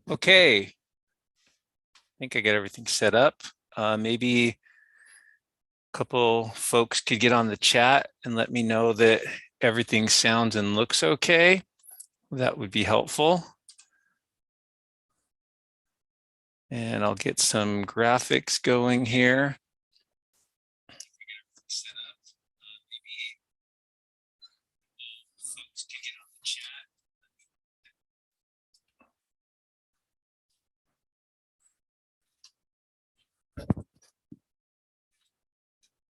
Okay, I think I got everything set up. Maybe a couple folks could get on the chat and let me know that everything sounds and looks okay. That would be helpful. And I'll get some graphics going here.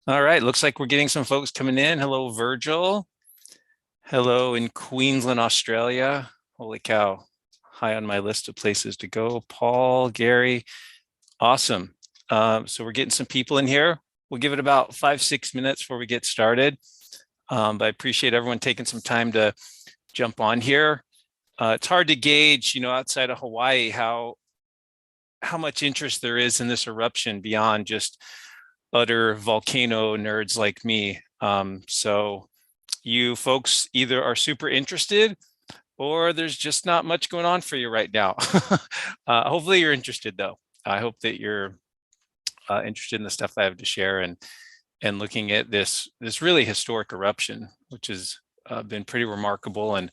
All right, looks like we're getting some folks coming in. Hello, Virgil. Hello in Queensland, Australia. Holy cow, high on my list of places to go. Paul, Gary, awesome. So we're getting some people in here. We'll give it about 5-6 minutes before we get started. But I appreciate everyone taking some time to jump on here. It's hard to gauge, outside of Hawaii, how much interest there is in this eruption beyond just utter volcano nerds like me. So you folks either are super interested or there's just not much going on for you right now. Hopefully you're interested though. I hope that you're interested in the stuff I have to share and looking at this really historic eruption, which has been pretty remarkable. And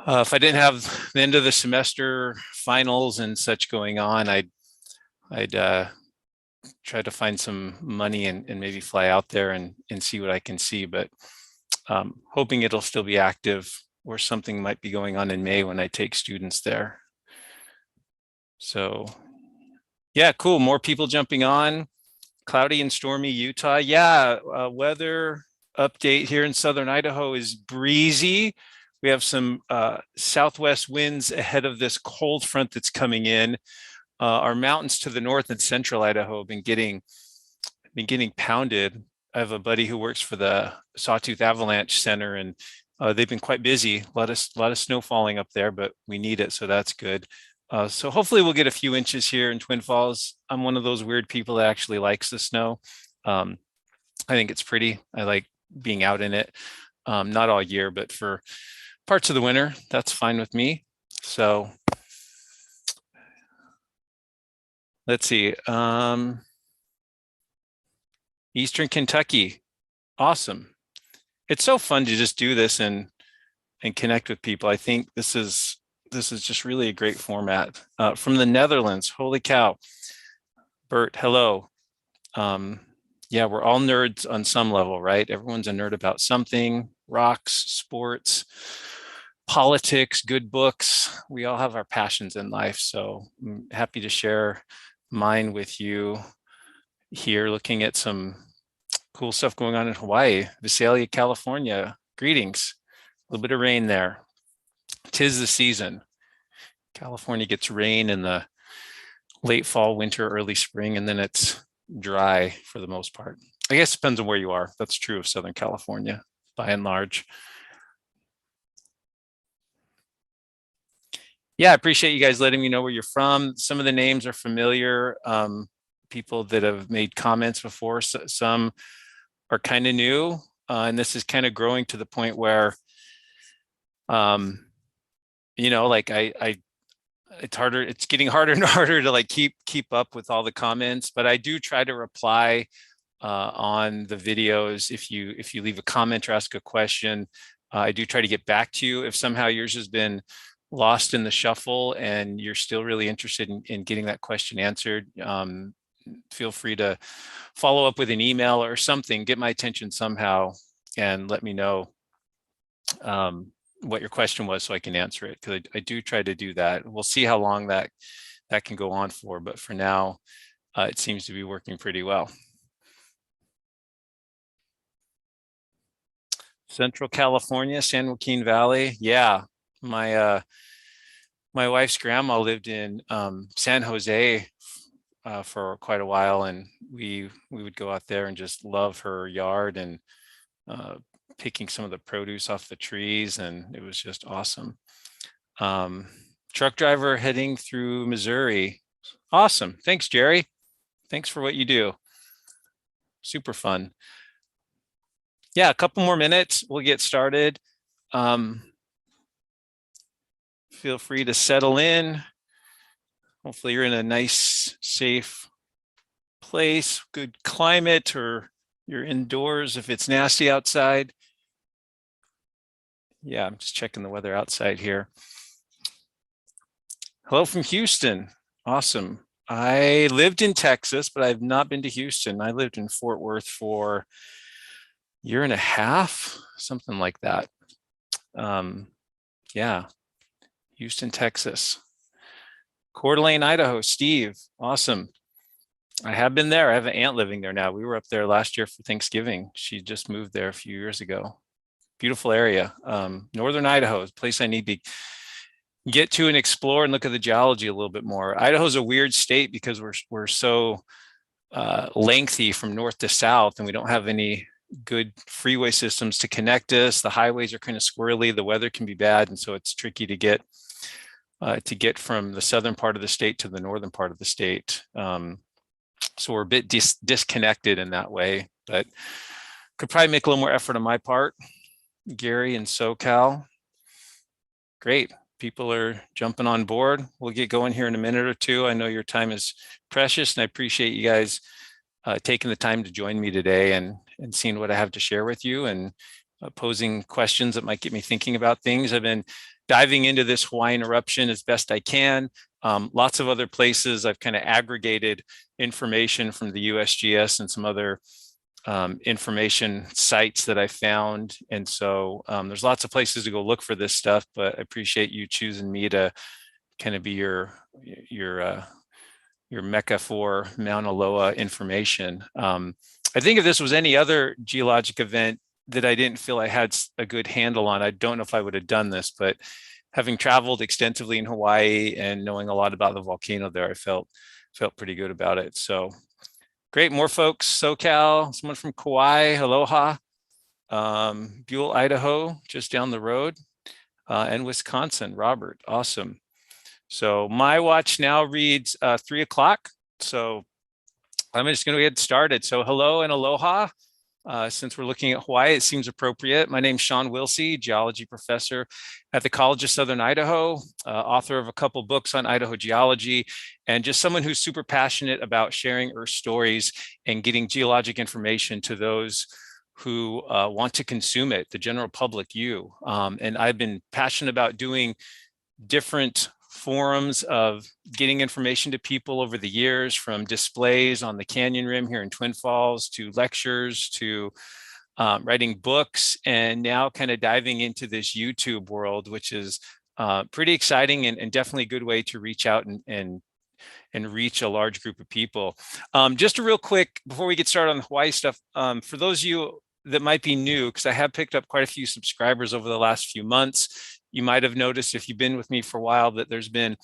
if I didn't have the end of the semester finals and such going on, I'd try to find some money and maybe fly out there and see what I can see. But hoping it'll still be active, or something might be going on in May when I take students there. So yeah, cool. More people jumping on. Cloudy and stormy Utah. Yeah, weather update here in southern Idaho is breezy. We have some southwest winds ahead of this cold front that's coming in. Our mountains to the north and central Idaho have been getting pounded. I have a buddy who works for the Sawtooth Avalanche Center, and they've been quite busy. A lot of snow falling up there, but we need it, so that's good. So hopefully we'll get a few inches here in Twin Falls. I'm one of those weird people that actually likes the snow. I think it's pretty. I like being out in it. Not all year, but for parts of the winter, that's fine with me. So let's see. Eastern Kentucky. Awesome. It's so fun to just do this and connect with people. I think this is just really a great format. From the Netherlands, holy cow. Bert, hello. Yeah, we're all nerds on some level, right? Everyone's a nerd about something: rocks, sports, politics, good books. We all have our passions in life. So I'm happy to share mine with you here, looking at some cool stuff going on in Hawaii. Visalia, California, greetings. A little bit of rain there. 'Tis the season. California gets rain in the late fall, winter, early spring, and then it's dry for the most part. I guess it depends on where you are. That's true of Southern California, by and large. Yeah, I appreciate you guys letting me know where you're from. Some of the names are familiar. People that have made comments before. So some are kind of new, and this is kind of growing to the point where, like it's harder. It's getting harder and harder to like keep up with all the comments. But I do try to reply on the videos. If you leave a comment or ask a question, I do try to get back to you. If somehow yours has been lost in the shuffle and you're still really interested in getting that question answered, feel free to follow up with an email or something, get my attention somehow, and let me know what your question was so I can answer it, because I do try to do that. We'll see how long that can go on for, but for now, it seems to be working pretty well. Central California, San Joaquin Valley. Yeah, my wife's grandma lived in San Jose for quite a while, and we would go out there and just love her yard and picking some of the produce off the trees, and it was just awesome. Truck driver heading through Missouri. Awesome. Thanks, Jerry. Thanks for what you do. Super fun. Yeah, a couple more minutes. We'll get started. Feel free to settle in. Hopefully you're in a nice, safe place, good climate, or you're indoors if it's nasty outside. Yeah, I'm just checking the weather outside here. Hello from Houston. Awesome. I lived in Texas, but I've not been to Houston. I lived in Fort Worth for a year and a half, something like that. Yeah, Houston, Texas. Coeur d'Alene, Idaho. Steve, awesome. I have been there. I have an aunt living there now. We were up there last year for Thanksgiving. She just moved there a few years ago. Beautiful area. Northern Idaho is a place I need to get to and explore and look at the geology a little bit more. Idaho's a weird state because we're so lengthy from north to south, and we don't have any good freeway systems to connect us. The highways are kind of squirrely. The weather can be bad, and so it's tricky to get from the southern part of the state to the northern part of the state. So we're a bit disconnected in that way, but could probably make a little more effort on my part. Gary in SoCal. Great. People are jumping on board. We'll get going here in a minute or two. I know your time is precious, and I appreciate you guys taking the time to join me today and seeing what I have to share with you and posing questions that might get me thinking about things. I've been diving into this Hawaiian eruption as best I can. Lots of other places I've kind of aggregated information from the USGS and some other information sites that I found. And so there's lots of places to go look for this stuff, but I appreciate you choosing me to kind of be your mecca for Mauna Loa information. I think if this was any other geologic event that I didn't feel I had a good handle on, I don't know if I would have done this, but having traveled extensively in Hawaii and knowing a lot about the volcano there, I felt pretty good about it. So great, more folks, SoCal, someone from Kauai, aloha, Buell, Idaho, just down the road, and Wisconsin, Robert, awesome. So my watch now reads 3 o'clock. So I'm just gonna get started. So hello and aloha. Since we're looking at Hawaii, it seems appropriate. My name's Shawn Willsey, geology professor at the College of Southern Idaho, author of a couple books on Idaho geology, and just someone who's super passionate about sharing Earth stories and getting geologic information to those who want to consume it, the general public, you. And I've been passionate about doing different forums of getting information to people over the years, from displays on the canyon rim here in Twin Falls to lectures to writing books, and now kind of diving into this YouTube world, which is pretty exciting and definitely a good way to reach out and reach a large group of people. Just a real quick, before we get started on the Hawaii stuff, for those of you that might be new, because I have picked up quite a few subscribers over the last few months. You might have noticed, if you've been with me for a while, that there's been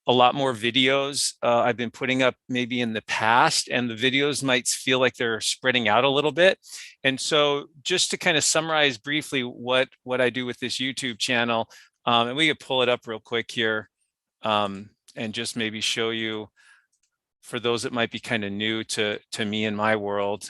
a lot more videos I've been putting up maybe in the past, and the videos might feel like they're spreading out a little bit. And so just to kind of summarize briefly what I do with this YouTube channel, and we could pull it up real quick here and just maybe show you for those that might be kind of new to me and my world.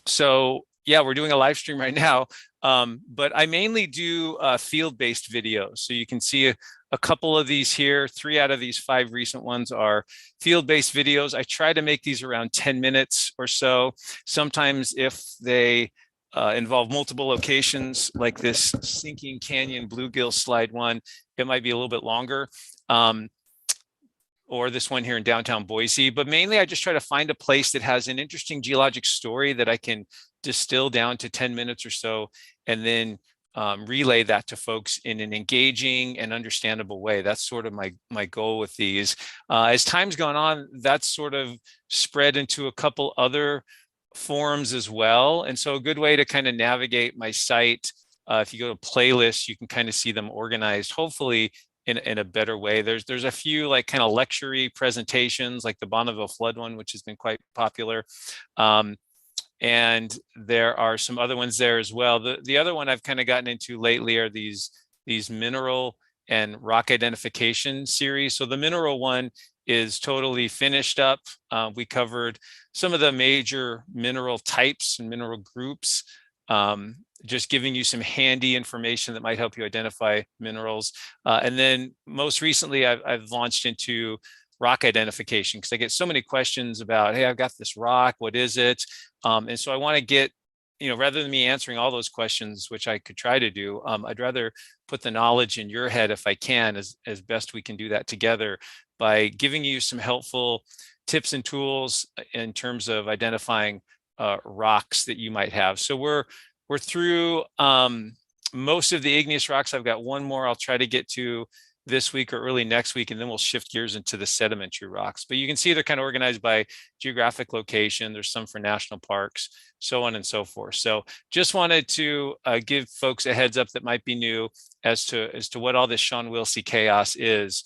So yeah, we're doing a live stream right now, but I mainly do field-based videos. So you can see a couple of these here. 3 out of these 5 recent ones are field-based videos. I try to make these around 10 minutes or so. Sometimes if they involve multiple locations, like this Sinking Canyon Bluegill slide one, it might be a little bit longer. Or this one here in downtown Boise, but mainly I just try to find a place that has an interesting geologic story that I can distill down to 10 minutes or so, and then relay that to folks in an engaging and understandable way. That's sort of my goal with these. As time's gone on, that's sort of spread into a couple other forums as well. And so a good way to kind of navigate my site, if you go to playlists, you can kind of see them organized, hopefully in a better way. There's a few like kind of lecture-y presentations, like the Bonneville flood one, which has been quite popular. And there are some other ones there as well. The other one I've kind of gotten into lately are these mineral and rock identification series. So the mineral one is totally finished up. We covered some of the major mineral types and mineral groups just giving you some handy information that might help you identify minerals. And then most recently, I've launched into rock identification because I get so many questions about, hey, I've got this rock, what is it? And so I want to get, rather than me answering all those questions, which I could try to do, I'd rather put the knowledge in your head if I can, as best we can do that together by giving you some helpful tips and tools in terms of identifying rocks that you might have. So we're through most of the igneous rocks. I've got one more I'll try to get to this week or early next week, and then we'll shift gears into the sedimentary rocks. But you can see they're kind of organized by geographic location. There's some for national parks, so on and so forth. So just wanted to give folks a heads up that might be new as to what all this Shawn Willsey chaos is.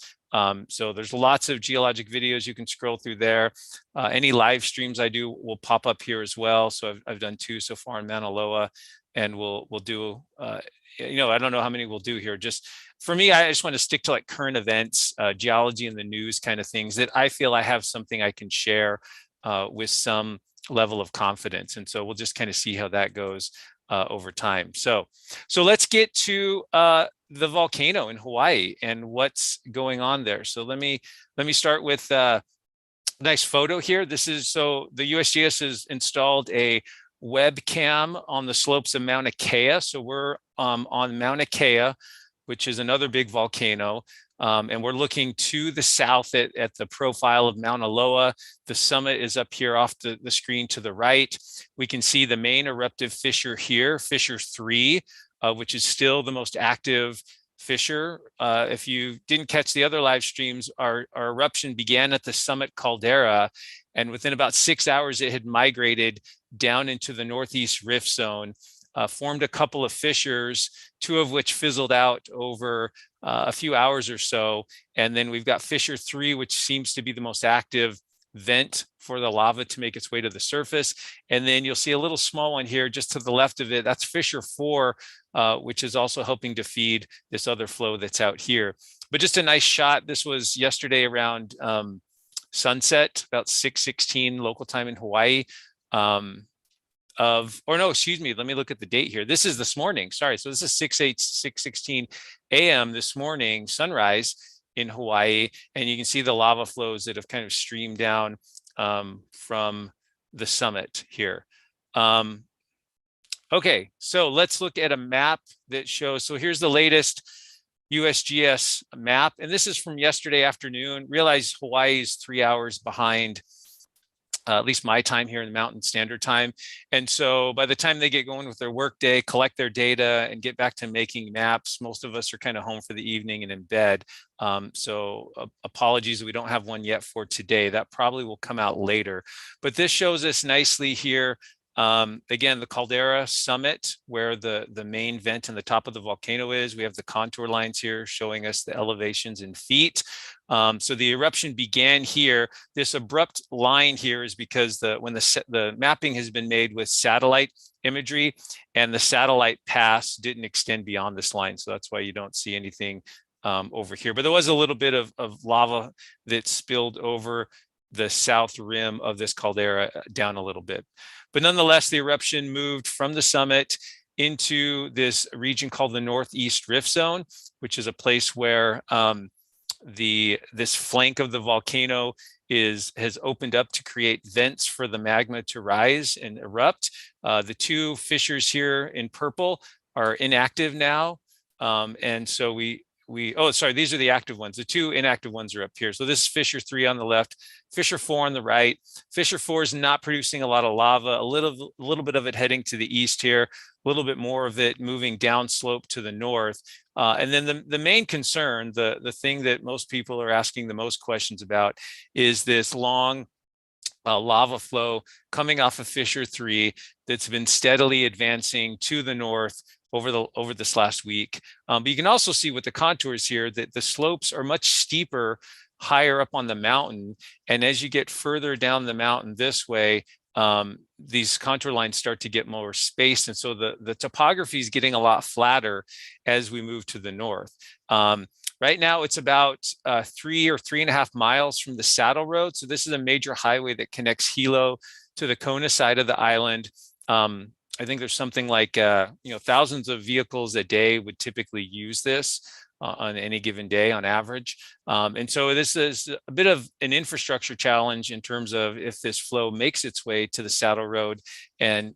So there's lots of geologic videos you can scroll through there. Any live streams I do will pop up here as well. So I've done 2 so far in Mauna Loa, and we'll do, I don't know how many we'll do here. Just for me, I just want to stick to like current events, geology and the news kind of things that I feel I have something I can share with some level of confidence. And so we'll just kind of see how that goes over time. So let's get to the volcano in Hawaii and what's going on there. So let me start with a nice photo here. This is, so the USGS has installed a webcam on the slopes of Mauna Kea. So we're on Mauna Kea, which is another big volcano. And we're looking to the south at the profile of Mauna Loa. The summit is up here off the screen to the right. We can see the main eruptive fissure here, fissure 3, which is still the most active fissure. If you didn't catch the other live streams, our eruption began at the summit caldera, and within about 6 hours, it had migrated down into the northeast rift zone, formed a couple of fissures, 2 of which fizzled out over a few hours or so. And then we've got fissure 3, which seems to be the most active vent for the lava to make its way to the surface. And then you'll see a little small one here just to the left of it. That's fissure 4, which is also helping to feed this other flow that's out here. But just a nice shot. This was yesterday around sunset, about 6:16 local time in Hawaii. Let me look at the date here. This is this morning, sorry. So this is 6:16 a.m. this morning, sunrise in Hawaii. And you can see the lava flows that have kind of streamed down from the summit here. Okay, so let's look at a map that shows, so here's the latest USGS map. And this is from yesterday afternoon. Realize Hawaii is 3 hours behind at least my time here in the Mountain Standard Time. And so by the time they get going with their workday, collect their data, and get back to making maps, most of us are kind of home for the evening and in bed. So apologies that we don't have one yet for today. That probably will come out later. But this shows us nicely here, again, the caldera summit, where the main vent in the top of the volcano is. We have the contour lines here showing us the elevations in feet. So the eruption began here. This abrupt line here is because when the mapping has been made with satellite imagery, and the satellite pass didn't extend beyond this line. So that's why you don't see anything over here. But there was a little bit of lava that spilled over the south rim of this caldera down a little bit. But nonetheless, the eruption moved from the summit into this region called the Northeast Rift Zone, which is a place where this flank of the volcano has opened up to create vents for the magma to rise and erupt. The 2 fissures here in purple are inactive now. And so these are the active ones. The 2 inactive ones are up here. So this is fissure 3 on the left, fissure 4 on the right. Fissure 4 is not producing a lot of lava, a little bit of it heading to the east here, a little bit more of it moving downslope to the north. And then the main concern, the thing that most people are asking the most questions about, is this long lava flow coming off of fissure 3 that's been steadily advancing to the north over this last week. But you can also see with the contours here that the slopes are much steeper higher up on the mountain. And as you get further down the mountain this way, these contour lines start to get more spaced. And so the topography is getting a lot flatter as we move to the north. Right now, it's about 3 or 3.5 miles from the Saddle Road. So this is a major highway that connects Hilo to the Kona side of the island. I think there's something like, thousands of vehicles a day would typically use this on any given day on average. And so this is a bit of an infrastructure challenge in terms of if this flow makes its way to the saddle road and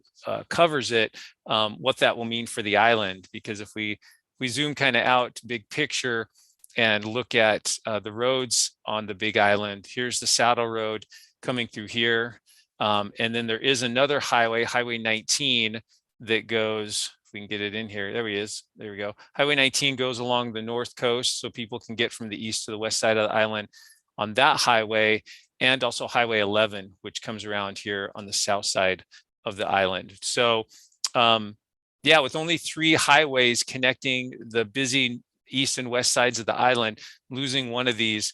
covers it, what that will mean for the island. Because if we zoom kind of out big picture and look at the roads on the Big Island, here's the saddle road coming through here. And then there is another highway, Highway 19, that goes, if we can get it in here, there he is, there we go. Highway 19 goes along the north coast, so people can get from the east to the west side of the island on that highway, and also Highway 11, which comes around here on the south side of the island. So yeah, with only 3 highways connecting the busy east and west sides of the island, losing one of these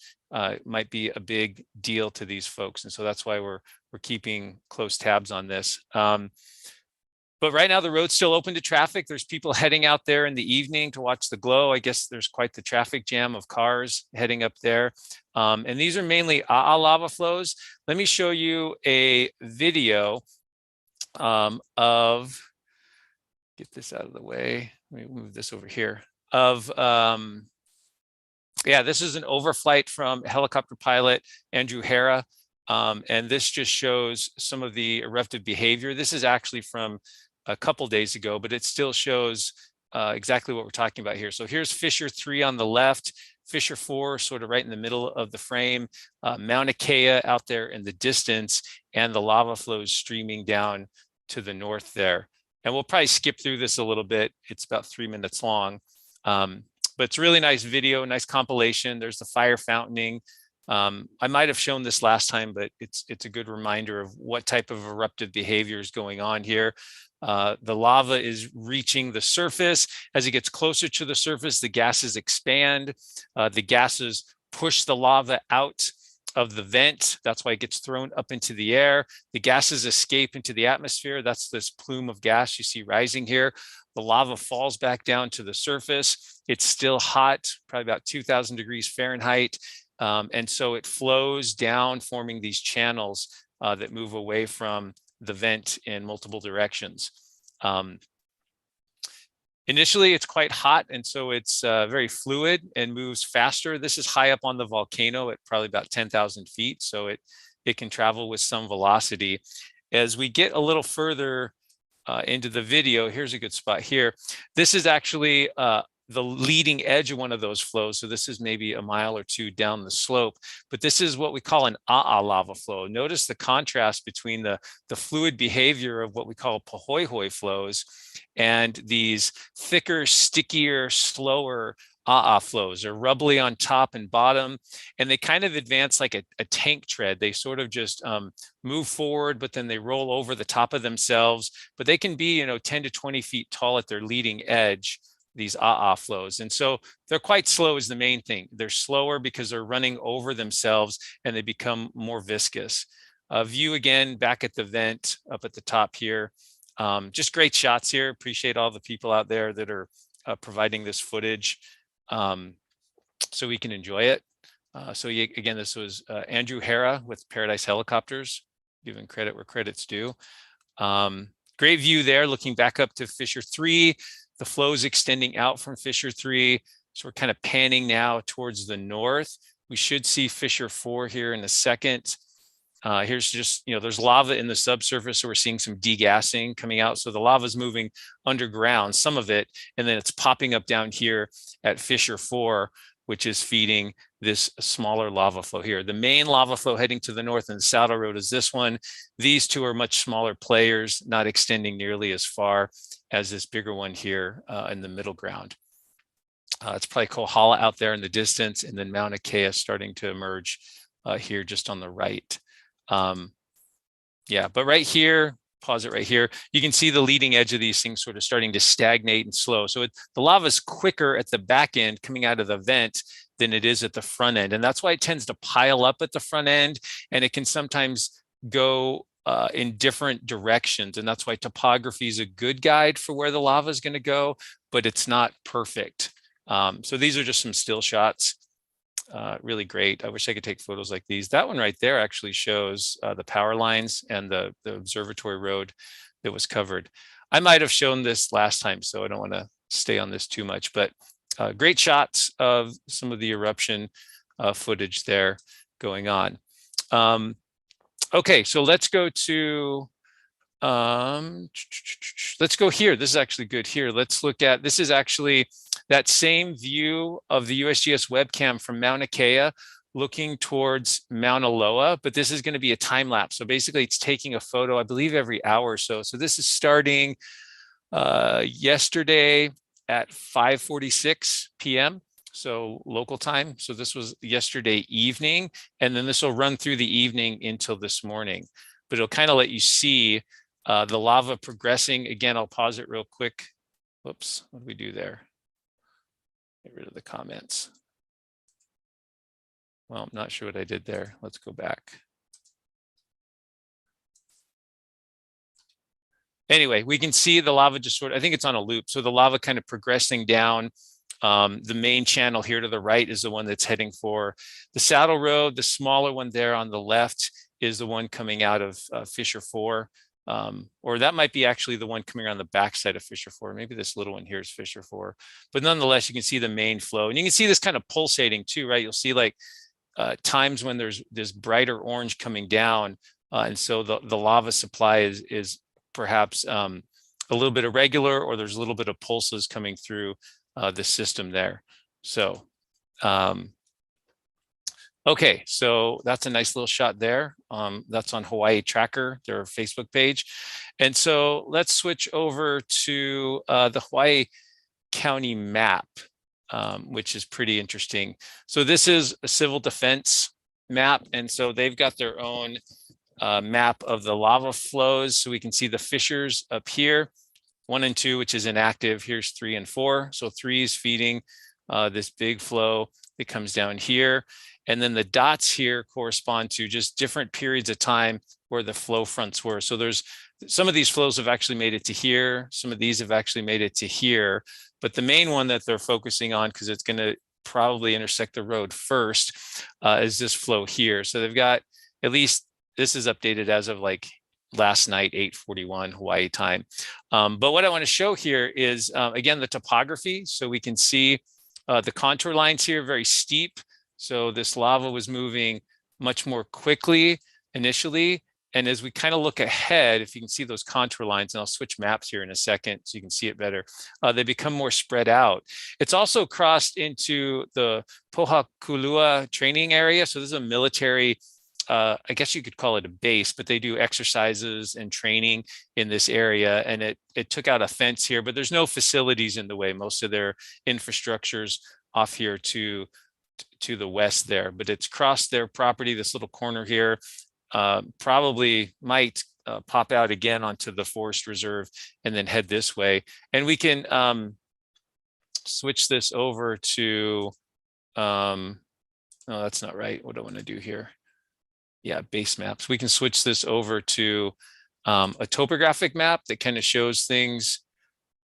might be a big deal to these folks. And so that's why we're keeping close tabs on this. But right now the road's still open to traffic. There's people heading out there in the evening to watch the glow. I guess there's quite the traffic jam of cars heading up there. And these are mainly lava flows. Let me show you a video of, get this out of the way. Let me move this over here. Of, yeah, this is an overflight from helicopter pilot Andrew Hara. And this just shows some of the eruptive behavior. This is actually from a couple days ago, but it still shows exactly what we're talking about here. So here's Fissure 3 on the left, Fissure 4 sort of right in the middle of the frame, Mauna Loa out there in the distance, and the lava flows streaming down to the north there. And we'll probably skip through this a little bit. It's about 3 minutes long. But it's a really nice video, nice compilation. There's the fire fountaining. I might have shown this last time, but it's a good reminder of what type of eruptive behavior is going on here. The lava is reaching the surface. As it gets closer to the surface, the gases expand. The gases push the lava out of the vent. That's why it gets thrown up into the air. The gases escape into the atmosphere. That's this plume of gas you see rising here. The lava falls back down to the surface. It's still hot, probably about 2,000 degrees Fahrenheit. And so it flows down, forming these channels that move away from the vent in multiple directions. Initially, it's quite hot, and so it's very fluid and moves faster. This is high up on the volcano at probably about 10,000 feet, so it can travel with some velocity. As we get a little further into the video, here's a good spot here. This is actually the leading edge of one of those flows. So this is maybe a mile or 2 down the slope, but this is what we call an lava flow. Notice the contrast between the fluid behavior of what we call pahoehoe flows and these thicker, stickier, slower flows. They're rubbly on top and bottom, and they kind of advance like a tank tread. They sort of just move forward, but then they roll over the top of themselves. But they can be, 10 to 20 feet tall at their leading edge, these flows. And so they're quite slow is the main thing. They're slower because they're running over themselves and they become more viscous. View again back at the vent up at the top here. Just great shots here. Appreciate all the people out there that are providing this footage so we can enjoy it. Again, this was Andrew Hara with Paradise Helicopters, giving credit where credit's due. Great view there, looking back up to Fissure 3. The flows extending out from Fissure 3. So we're kind of panning now towards the north. We should see Fissure 4 here in a second. Here's just, there's lava in the subsurface, so we're seeing some degassing coming out. So the lava is moving underground, some of it, and then it's popping up down here at Fissure 4, which is feeding this smaller lava flow here. The main lava flow heading to the north in the Saddle Road is this one. These two are much smaller players, not extending nearly as far as this bigger one here in the middle ground. It's probably Kohala out there in the distance, and then Mauna Loa starting to emerge here just on the right. Yeah, but right here, pause it right here, you can see the leading edge of these things sort of starting to stagnate and slow. So the lava is quicker at the back end coming out of the vent than it is at the front end. And that's why it tends to pile up at the front end, and it can sometimes go in different directions. And that's why topography is a good guide for where the lava is going to go, but it's not perfect. So these are just some still shots. Really great. I wish I could take photos like these. That one right there actually shows the power lines and the observatory road that was covered. I might have shown this last time, so I don't want to stay on this too much, but great shots of some of the eruption footage there going on. Okay, so let's go to, let's go here. This is actually good here. Let's look at, this is actually that same view of the USGS webcam from Mauna Kea looking towards Mauna Loa, but this is going to be a time lapse. So basically it's taking a photo, I believe, every hour or so. So this is starting yesterday at 5:46 p.m. So local time. So this was yesterday evening, and then this will run through the evening until this morning. But it'll kind of let you see the lava progressing. Again, I'll pause it real quick. Whoops, what do we do there? Get rid of the comments. Well, I'm not sure what I did there. Let's go back. Anyway, we can see the lava just sort of, I think it's on a loop. So the lava kind of progressing down. The main channel here to the right is the one that's heading for the Saddle Road. The smaller one there on the left is the one coming out of Fissure 4. Or that might be actually the one coming around the backside of Fissure 4. Maybe this little one here is Fissure 4. But nonetheless, you can see the main flow. And you can see this kind of pulsating too, right? You'll see like times when there's this brighter orange coming down. And so the lava supply is perhaps a little bit irregular, or there's a little bit of pulses coming through the system there. So, okay, so that's a nice little shot there. That's on Hawaii Tracker, their Facebook page. And so let's switch over to the Hawaii County map, which is pretty interesting. So this is a civil defense map. And so they've got their own map of the lava flows. So we can see the fissures up here, 1 and 2, which is inactive. Here's 3 and 4. So 3 is feeding this big flow that comes down here. And then the dots here correspond to just different periods of time where the flow fronts were. So there's some of these flows have actually made it to here. Some of these have actually made it to here. But the main one that they're focusing on, because it's going to probably intersect the road first, is this flow here. So they've got, at least this is updated as of like last night, 8:41 Hawaii time. But what I want to show here is, again, the topography. So we can see the contour lines here, very steep. So this lava was moving much more quickly initially. And as we kind of look ahead, if you can see those contour lines, and I'll switch maps here in a second so you can see it better, they become more spread out. It's also crossed into the Pohakulua training area. So this is a military, I guess you could call it a base, but they do exercises and training in this area. And it took out a fence here, but there's no facilities in the way. Most of their infrastructure's off here to the west there, but it's crossed their property, this little corner here. Probably might pop out again onto the forest reserve and then head this way. And we can switch this over to, no, that's not right. What do I want to do here? Yeah, base maps. We can switch this over to a topographic map that kind of shows things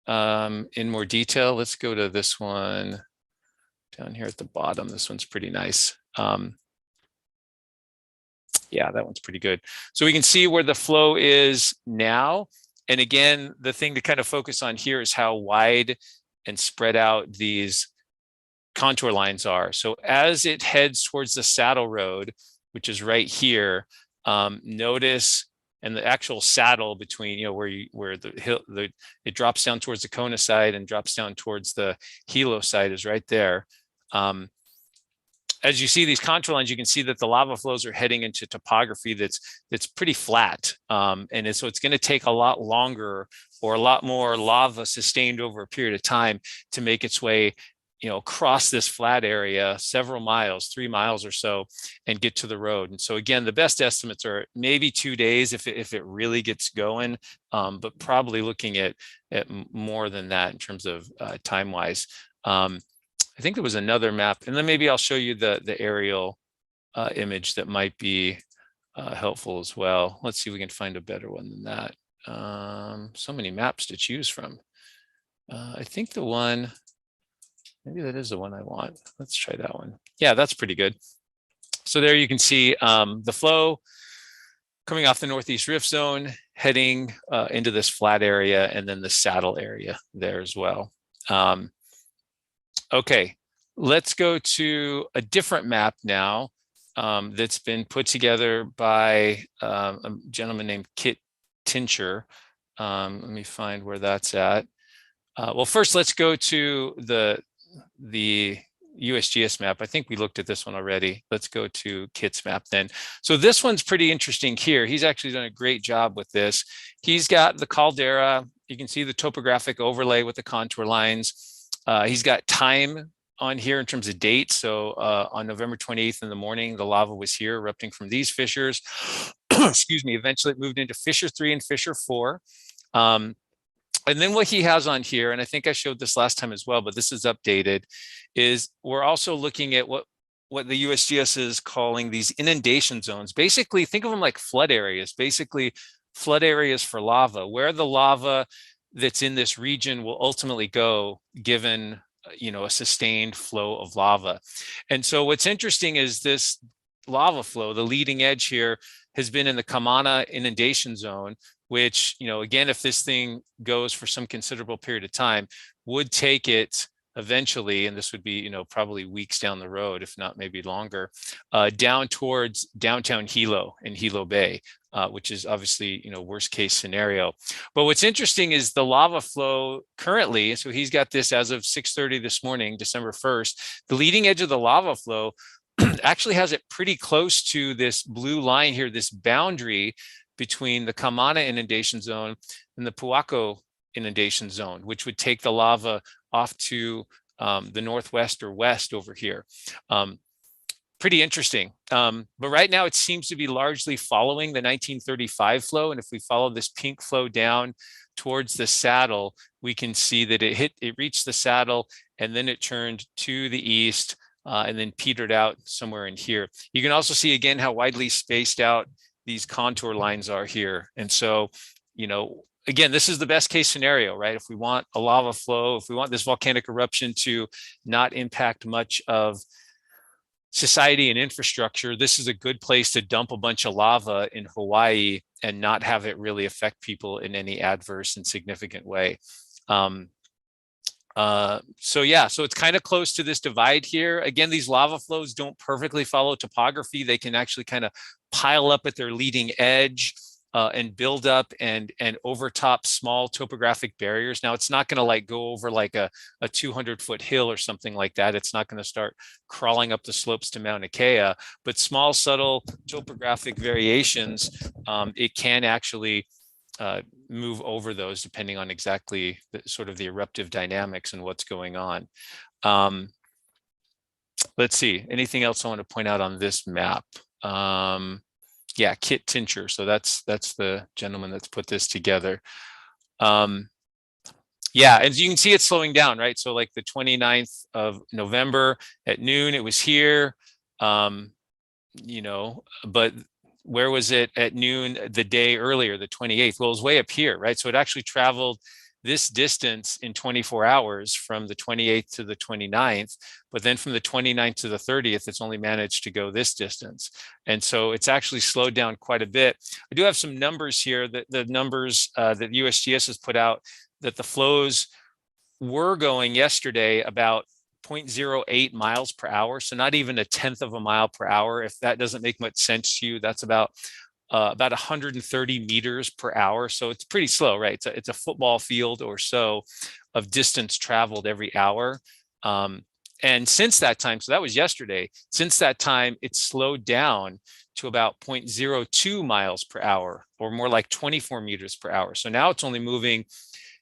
in more detail. Let's go to this one down here at the bottom. This one's pretty nice. Yeah, that one's pretty good. So we can see where the flow is now. And again, the thing to kind of focus on here is how wide and spread out these contour lines are. So as it heads towards the Saddle Road, which is right here, notice, and the actual saddle between, you know, where the hill, it drops down towards the Kona side and drops down towards the Hilo side is right there. As you see these contour lines, you can see that the lava flows are heading into topography that's pretty flat. And so it's going to take a lot longer or a lot more lava sustained over a period of time to make its way, you know, across this flat area, several miles, 3 miles or so, and get to the road. And so again, the best estimates are maybe 2 days if it really gets going, but probably looking at more than that in terms of time-wise. I think there was another map, and then maybe I'll show you the aerial image that might be helpful as well. Let's see if we can find a better one than that. So many maps to choose from. I think the one, maybe that is the one I want. Let's try that one. Yeah, that's pretty good. So there you can see the flow coming off the Northeast Rift Zone, heading into this flat area, and then the saddle area there as well. Okay, let's go to a different map now that's been put together by a gentleman named Kit Tincher. Let me find where that's at. Well, first, let's go to the USGS map. I think we looked at this one already. Let's go to Kit's map then. So this one's pretty interesting here. He's actually done a great job with this. He's got the caldera. You can see the topographic overlay with the contour lines. He's got time on here in terms of date. So on November 28th in the morning, the lava was here erupting from these fissures. Excuse me. Eventually it moved into fissure 3 and fissure 4. And then what he has on here, and I think I showed this last time as well, but this is updated, is we're also looking at what the USGS is calling these inundation zones. Basically, think of them like flood areas, basically flood areas for lava, where the lava that's in this region will ultimately go given, a sustained flow of lava. And so what's interesting is this lava flow, the leading edge here, has been in the Mauna inundation zone, which, again, if this thing goes for some considerable period of time, would take it eventually, and this would be, probably weeks down the road, if not maybe longer, down towards downtown Hilo and Hilo Bay, which is obviously, worst case scenario. But what's interesting is the lava flow currently, so he's got this as of 6:30 this morning, December 1st, the leading edge of the lava flow actually has it pretty close to this blue line here, this boundary between the Mauna inundation zone and the Puako inundation zone, which would take the lava off to the northwest or west over here. Pretty interesting. But right now it seems to be largely following the 1935 flow. And if we follow this pink flow down towards the saddle, we can see that it reached the saddle and then it turned to the east and then petered out somewhere in here. You can also see again how widely spaced out these contour lines are here. And so, again, this is the best case scenario, right? If we want a lava flow, if we want this volcanic eruption to not impact much of society and infrastructure, this is a good place to dump a bunch of lava in Hawaii and not have it really affect people in any adverse and significant way. So it's kind of close to this divide here. Again, these lava flows don't perfectly follow topography. They can actually kind of pile up at their leading edge and build up and overtop small topographic barriers. Now, it's not going to go over like a 200-foot hill or something like that. It's not going to start crawling up the slopes to Mauna Kea, but small, subtle topographic variations, it can actually move over those depending on exactly the eruptive dynamics and what's going on. Let's see, anything else I want to point out on this map? Yeah, Kit Tincher. So that's the gentleman that's put this together. Yeah, as you can see, it's slowing down, right? So like the 29th of November at noon, it was here, but where was it at noon the day earlier, the 28th? Well, it was way up here, right? So it actually traveled this distance in 24 hours from the 28th to the 29th, but then from the 29th to the 30th, it's only managed to go this distance. And so it's actually slowed down quite a bit. I do have some numbers here, the numbers that USGS has put out, that the flows were going yesterday about 0.08 miles per hour. So not even a tenth of a mile per hour. If that doesn't make much sense to you, that's about 130 meters per hour. So it's pretty slow, right? It's a football field or so of distance traveled every hour. And since that time, so that was yesterday, since that time, it's slowed down to about 0.02 miles per hour, or more like 24 meters per hour. So now it's only moving,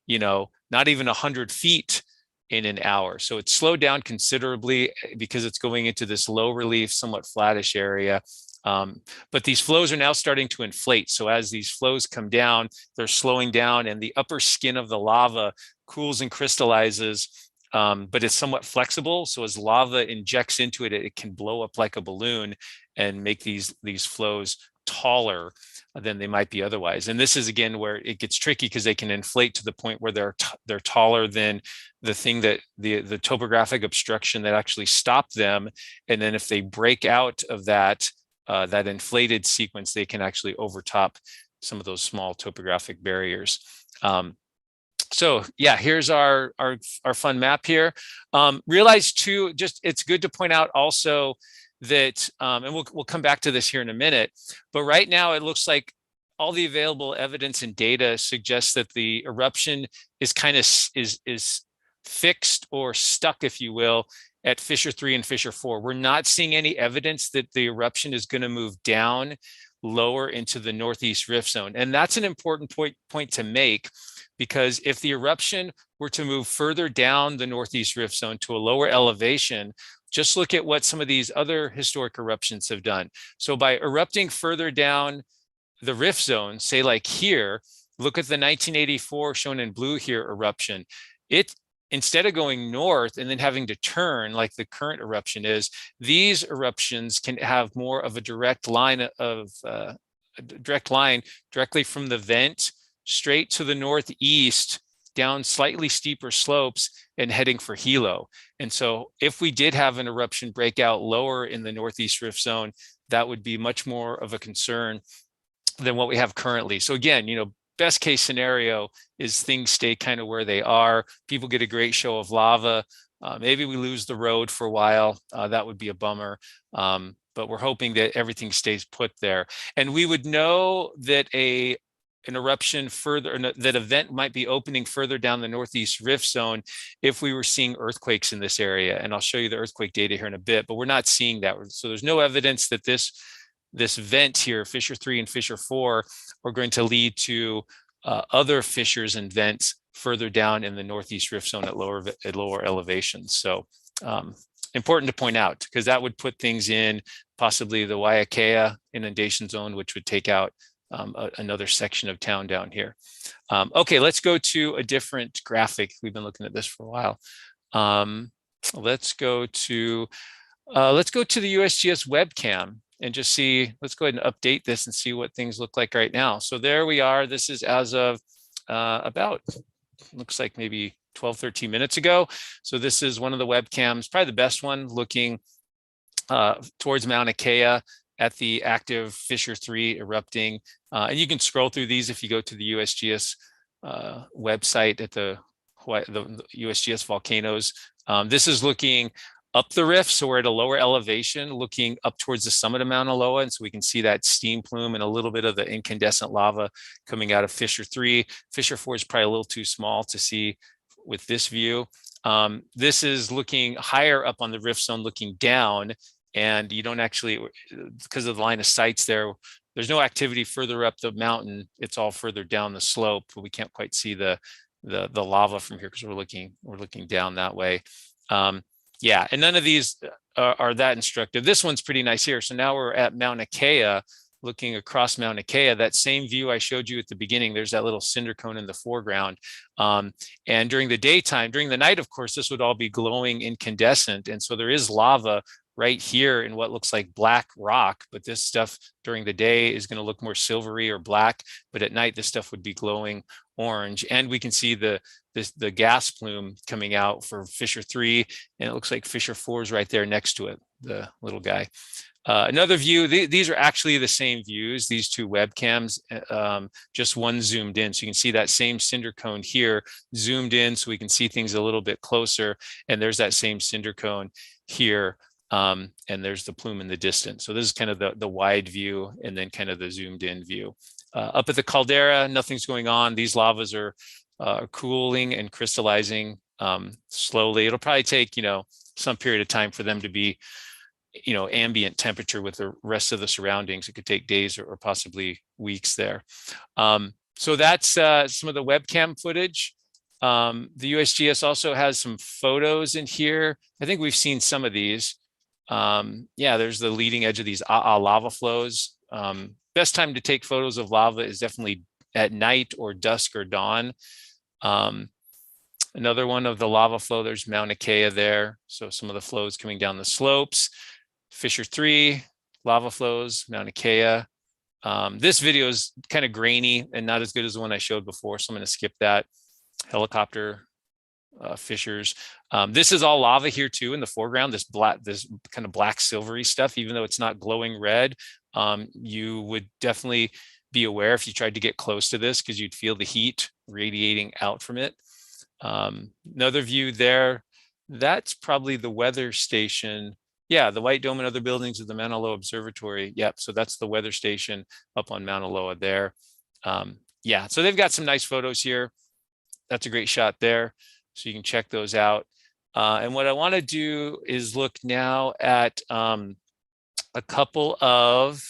not even 100 feet in an hour. So it's slowed down considerably because it's going into this low relief, somewhat flattish area. But these flows are now starting to inflate. So as these flows come down, they're slowing down and the upper skin of the lava cools and crystallizes, but it's somewhat flexible. So as lava injects into it, it can blow up like a balloon and make these flows taller than they might be otherwise. And this is again where it gets tricky because they can inflate to the point where they're taller than the thing that the topographic obstruction that actually stopped them. And then if they break out of that inflated sequence, they can actually overtop some of those small topographic barriers. So yeah, here's our fun map here. Realize too, just it's good to point out also that, and we'll come back to this here in a minute, but right now it looks like all the available evidence and data suggests that the eruption is kind of is fixed or stuck, if you will, at Fissure 3 and Fissure 4. We're not seeing any evidence that the eruption is going to move down lower into the Northeast Rift Zone. And that's an important point to make, because if the eruption were to move further down the Northeast Rift Zone to a lower elevation, just look at what some of these other historic eruptions have done. So by erupting further down the rift zone, say like here, look at the 1984 shown in blue here eruption. It, instead of going north and then having to turn like the current eruption is, these eruptions can have more of a direct line directly from the vent straight to the northeast, down slightly steeper slopes and heading for Hilo. And so if we did have an eruption breakout lower in the Northeast Rift Zone, that would be much more of a concern than what we have currently. So again, best case scenario is things stay kind of where they are. People get a great show of lava. Maybe we lose the road for a while. That would be a bummer. But we're hoping that everything stays put there. And we would know that an eruption further, that event might be opening further down the Northeast Rift Zone if we were seeing earthquakes in this area. And I'll show you the earthquake data here in a bit, but we're not seeing that. So there's no evidence that this vent here, Fissure 3 and Fissure 4, are going to lead to other fissures and vents further down in the Northeast Rift Zone at lower elevations. So important to point out, because that would put things in possibly the Waiakea inundation zone, which would take out another section of town down here. Okay, let's go to a different graphic. We've been looking at this for a while. Let's go to the USGS webcam and just see, let's go ahead and update this and see what things look like right now. So there we are. This is as of about, looks like maybe 12, 13 minutes ago. So this is one of the webcams, probably the best one, looking towards Mauna Kea at the active Fissure 3 erupting. And you can scroll through these if you go to the USGS website at the USGS volcanoes. This is looking up the rift, so we're at a lower elevation, looking up towards the summit of Mauna Loa, and so we can see that steam plume and a little bit of the incandescent lava coming out of Fissure 3. Fissure 4 is probably a little too small to see with this view. This is looking higher up on the rift zone, looking down, and you don't actually, because of the line of sights there, there's no activity further up the mountain. It's all further down the slope, but we can't quite see the lava from here because we're looking down that way. Yeah, and none of these are that instructive. This one's pretty nice here. So now we're at Mauna Kea, looking across Mauna Kea. That same view I showed you at the beginning, there's that little cinder cone in the foreground. And during the daytime, during the night, of course, this would all be glowing incandescent. And so there is lava right here in what looks like black rock, but this stuff during the day is going to look more silvery or black, but at night this stuff would be glowing orange. And we can see the gas plume coming out for Fissure 3, and it looks like Fissure 4 is right there next to it, the little guy. Another view, these are actually the same views, these two webcams, just one zoomed in. So you can see that same cinder cone here zoomed in so we can see things a little bit closer. And there's that same cinder cone here. And there's the plume in the distance. So this is kind of the wide view and then kind of the zoomed in view. Up at the caldera, nothing's going on. These lavas are cooling and crystallizing slowly. It'll probably take, some period of time for them to be, ambient temperature with the rest of the surroundings. It could take days or possibly weeks there. So that's some of the webcam footage. The USGS also has some photos in here. I think we've seen some of these. Yeah, there's the leading edge of these lava flows. Best time to take photos of lava is definitely at night or dusk or dawn. Another one of the lava flow, there's Mauna Kea there. So some of the flows coming down the slopes. Fissure 3, lava flows, Mauna Kea. This video is kind of grainy and not as good as the one I showed before, so I'm going to skip that. Helicopter fissures. This is all lava here too in the foreground, this kind of black silvery stuff, even though it's not glowing red. You would definitely be aware if you tried to get close to this, because you'd feel the heat radiating out from it. Another view there, that's probably the weather station. Yeah, the White Dome and other buildings of the Mauna Loa Observatory. Yep, so that's the weather station up on Mauna Loa there. Yeah, so they've got some nice photos here. That's a great shot there. So you can check those out. And what I want to do is look now at a couple of,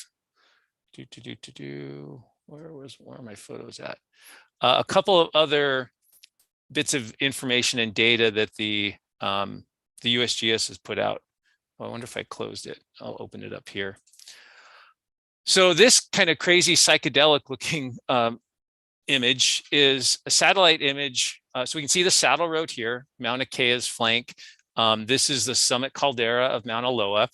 where are my photos at? A couple of other bits of information and data that the USGS has put out. Well, I wonder if I closed it. I'll open it up here. So this kind of crazy psychedelic looking image is a satellite image. So we can see the saddle road here, Mauna Kea's flank. This is the summit caldera of Mauna Loa.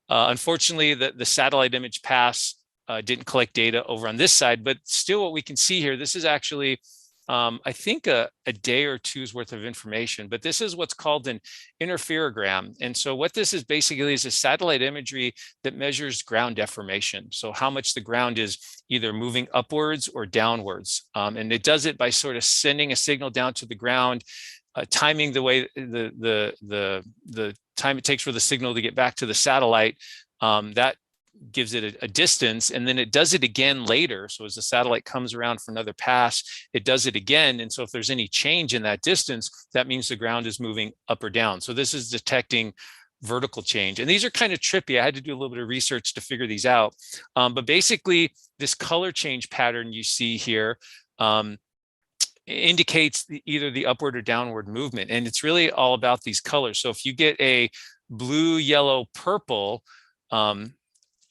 Unfortunately, the satellite image pass didn't collect data over on this side, but still what we can see here, this is actually, I think a day or two's worth of information, but this is what's called an interferogram. And so what this is basically is a satellite imagery that measures ground deformation. So how much the ground is either moving upwards or downwards. And it does it by sort of sending a signal down to the ground, timing the way the time it takes for the signal to get back to the satellite. That gives it a distance, and then it does it again later. So as the satellite comes around for another pass, it does it again. And so if there's any change in that distance, that means the ground is moving up or down. So this is detecting vertical change. And these are kind of trippy. I had to do a little bit of research to figure these out. But basically, this color change pattern you see here indicates either the upward or downward movement. And it's really all about these colors. So if you get a blue, yellow, purple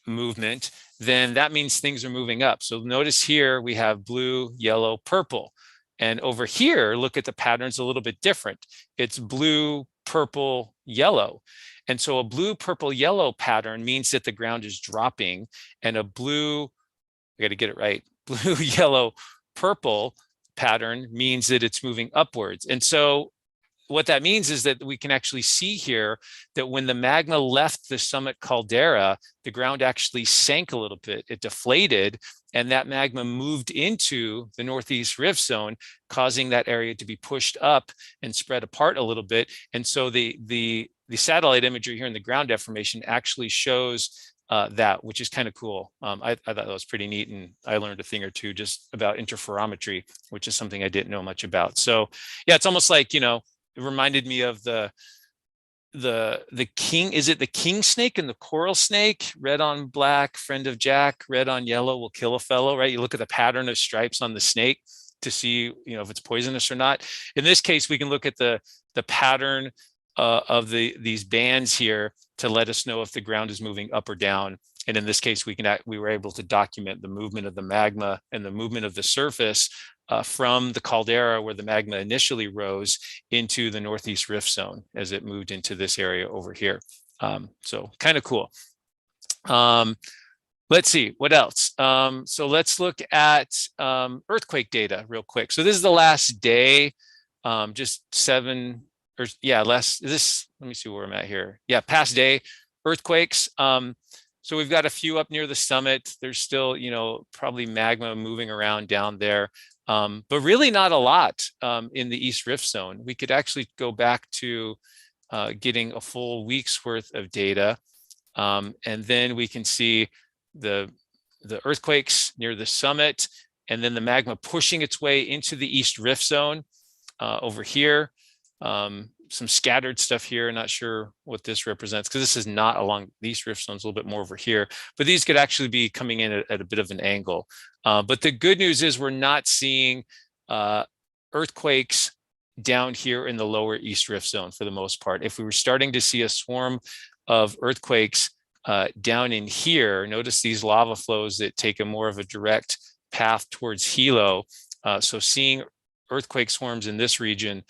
movement, then that means things are moving up. So notice here we have blue, yellow, purple. And over here, look at the patterns a little bit different. It's blue, purple, yellow. And so a blue, purple, yellow pattern means that the ground is dropping, and a blue, I got to get it right, blue, yellow, purple pattern means that it's moving upwards. And so what that means is that we can actually see here that when the magma left the summit caldera, the ground actually sank a little bit. It deflated, and that magma moved into the northeast rift zone, causing that area to be pushed up and spread apart a little bit. And so the satellite imagery here in the ground deformation actually shows that, which is kind of cool. I thought that was pretty neat, and I learned a thing or two just about interferometry, which is something I didn't know much about. So yeah, it's almost like, it reminded me of the king, is it the king snake and the coral snake? Red on black, friend of Jack, red on yellow will kill a fellow, right? You look at the pattern of stripes on the snake to see, if it's poisonous or not. In this case, we can look at the pattern of these bands here to let us know if the ground is moving up or down. And in this case, we were able to document the movement of the magma and the movement of the surface from the caldera where the magma initially rose into the northeast rift zone as it moved into this area over here. So kind of cool. Let's see what else. So let's look at earthquake data real quick. So this is the last day, just 7 or yeah, less. Let me see where I'm at here. Yeah, past day earthquakes. So we've got a few up near the summit. There's still, probably magma moving around down there, but really not a lot in the East Rift Zone. We could actually go back to getting a full week's worth of data, and then we can see the earthquakes near the summit, and then the magma pushing its way into the East Rift Zone over here. Some scattered stuff here. Not sure what this represents because this is not along these rift zones, a little bit more over here, but these could actually be coming in at a bit of an angle. But the good news is we're not seeing earthquakes down here in the lower East Rift Zone for the most part. If we were starting to see a swarm of earthquakes down in here, notice these lava flows that take a more of a direct path towards Hilo. So seeing earthquake swarms in this region